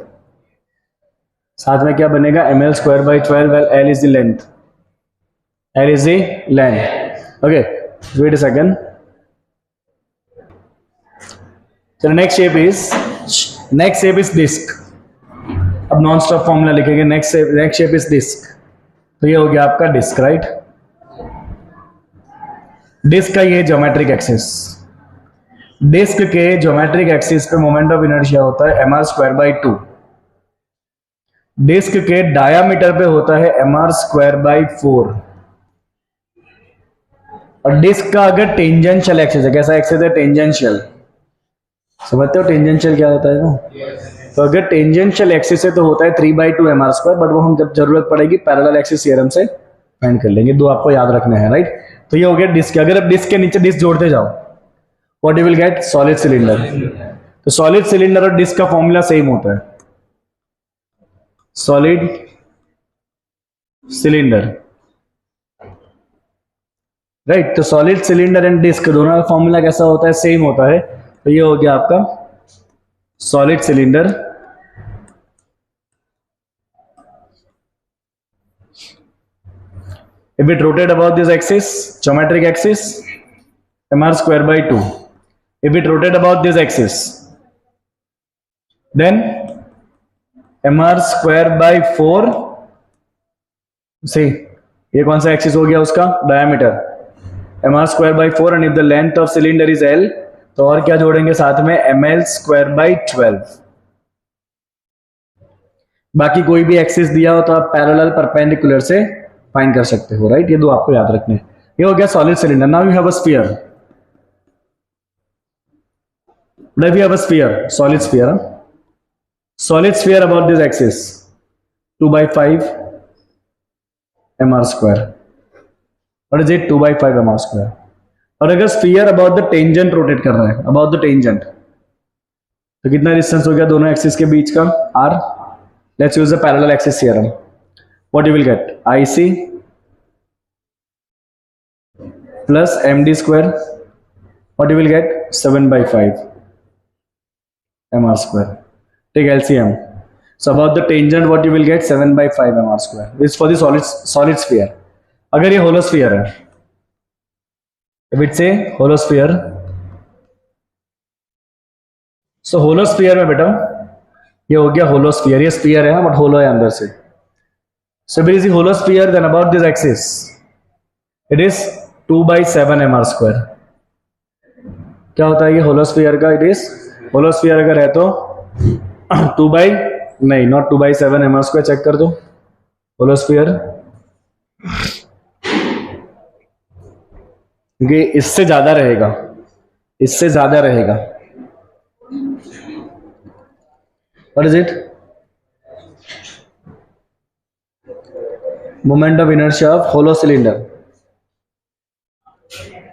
साथ में क्या बनेगा? ml square by 12. Well l is the length. L is the length. Okay, wait a second. So the next shape is disc. अब नॉन स्टॉप फॉर्मूला लिखेंगे. Next shape is disc. तो ये हो गया आपका डिस्क, राइट? डिस्क का ये geometric axis. Disc के ज्योमेट्रिक एक्सिस पे मोमेंट ऑफ इनर्शिया होता है mr स्क्वायर बाई 2. डिस्क के डायामीटर पे होता है mr स्क्वायर बाई 4. और डिस्क का अगर टेंजेंशियल एक्सिस है, कैसा एक्सिस है? टेंजेंशियल. समझते हो टेंजेंशियल क्या होता है ना? तो अगर टेंजेंशियल एक्सिस है तो होता है 3/2 mr स्क्वायर, बट वो हम जब जरूरत पड़ेगी पैरेलल एक्सिस थ्योरम से फाइंड कर लेंगे. दो आपको याद रखने हैं, राइट? तो ये हो गया डिस्क. अगर आप डिस्क के नीचे डिस्क जोड़ते जाओ, what you will get? Solid cylinder. तो सॉलिड सिलेंडर और डिस्क का फॉर्मूला सेम होता है. Solid cylinder right. तो सॉलिड सिलेंडर एंड डिस्क दोनों का फॉर्मूला कैसा होता है, सेम होता है। तो ये हो गया आपका solid cylinder. If it rotate about this axis, geometric axis, mr square by 2. If it rotate about this axis, then mr square by 4. See, ये कौन सा एक्सिस हो गया उसका, diameter mr square by 4, and if the length of cylinder is l, तो और क्या जोड़ेंगे साथ में, ml square by 12। बाकी कोई भी एक्सिस दिया हो तो आप पैरेलल परपेंडिकुलर से फाइंड कर सकते हो, राइट। ये दो आपको याद रखने। ये हो गया solid cylinder. Now you have a sphere. Now we have a sphere, solid sphere. Solid sphere about this axis, 2 by 5 mr square. What is it? 2 by 5 mr square. और अगर sphere about the tangent rotate कर रहा है, about the tangent, तो कितना distance हो गया दोनों एक्सिस के बीच का, r. Let's use the parallel axis theorem. What you will get? IC plus md square. What you will get? 7 by 5 mr square. Take LCM. So about the tangent, what you will get? 7 by 5 mr square. This is for the solid sphere. अगर ये hollow sphere है, if it's a hollow sphere, so hollow sphere में बेटा ये हो गया hollow sphere. ये sphere है बट hollow है अंदर से. So if it is a hollow sphere, then about this axis, it is 2 by 7 mr square. क्या होता है ये hollow sphere का? It is hollow sphere अगर है तो 2 by, नहीं, not 2 by 7 mr square. Check कर दो hollow sphere, क्योंकि इससे ज्यादा रहेगा, इससे ज्यादा रहेगा. What is it? Moment of inertia of hollow cylinder.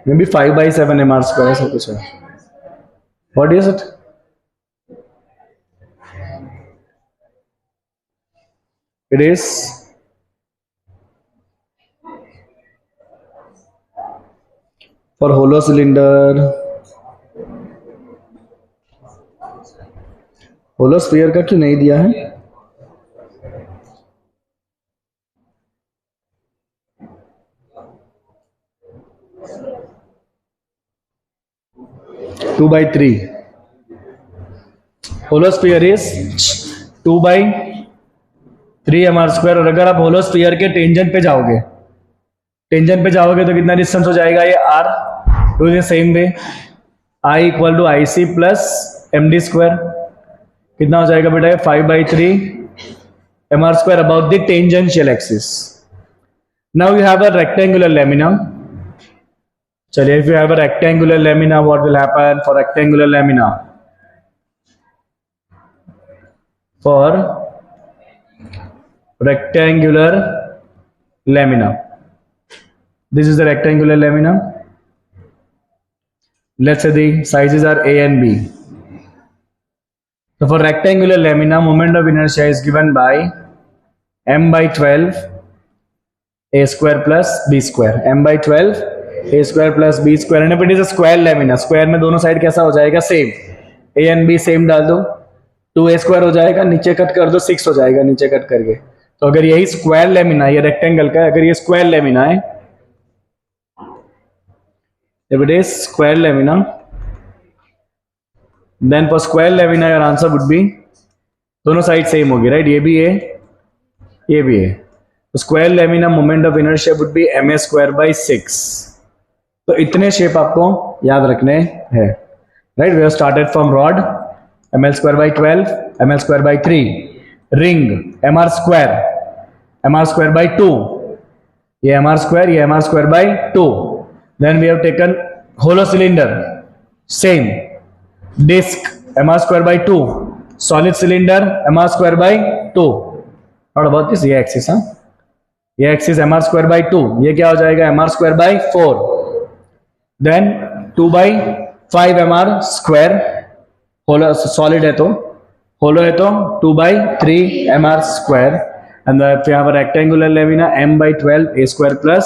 Maybe 5 by 7 mr square ऐसा कुछ है. What is it? It is for hollow cylinder. Hollow sphere का क्यों नहीं दिया है? Two by three. Hollow sphere is 2 by 3 mr square. और अगर आप होलो स्फीयर के टेंजेंट पे जाओगे, टेंजेंट पे जाओगे तो कितना डिस्टेंस हो जाएगा ये r. To the same way I equal to I C plus M D square. कितना हो जाएगा बेटा? 5 by 3 mr square about the tangential axis. Now you have a rectangular lamina. चलिए, if you have a rectangular lamina, what will happen for rectangular lamina? For rectangular lamina, this is the rectangular lamina. Let's say the sizes are A and B. So for rectangular lamina, moment of inertia is given by m by 12 a square plus b square. m by 12 a square plus b square. And if it is a square lamina, square में दोनों side कैसा हो जाएगा? Same. a and b same डाल दो, 2a square हो जाएगा, नीचे कट कर दो, 6 हो जाएगा नीचे कट करके. तो अगर यही स्क्वायर लेमिना, ये रेक्टेंगल का है, अगर ये स्क्वायर लेमिना है, if it is square lamina, then for square lamina your answer would be, दोनों साइड सेम होगी, राइट? ये भी है, ये भी है. तो square lamina moment of inertia would be ma square by 6. तो इतने शेप आपको याद रखने हैं, right? We have started from rod ml square by 12, ml square by 3, ring mr square by 2, ये mr स्क्वायर, ये mr square by 2. Then we have taken hollow cylinder, same. Disc mr square by 2, solid cylinder mr square by 2. और about this, ये axis, हाँ, ये axis mr square by 2, ये क्या हो जाएगा? mr square by 4. Then 2 by 5 mr square, hollow solid है तो, होलो है तो 2 by 3 mr square. And if you have a rectangular lamina, m by 12 a square plus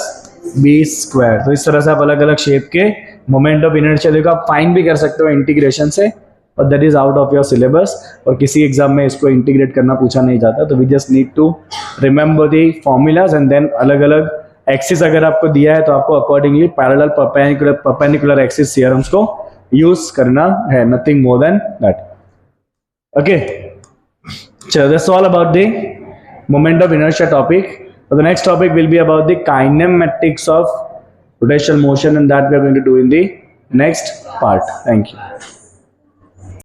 B square. तो इस तरह से आप अलग अलग शेप के मोमेंट ऑफ इनर्शिया देखो, आप फाइंड भी कर सकते हो इंटीग्रेशन से, और that is out of your syllabus, और किसी एग्जाम में इसको इंटीग्रेट करना पूछा नहीं जाता। तो we just need to remember the formulas and then अलग अलग एक्सिस अगर आपको दिया है तो आपको accordingly parallel perpendicular axis theorems को यूज करना है, nothing more than that. Okay, चलो that's all about the moment of inertia topic. The next topic will be about the kinematics of rotational motion, and that we are going to do in the next part. Thank you.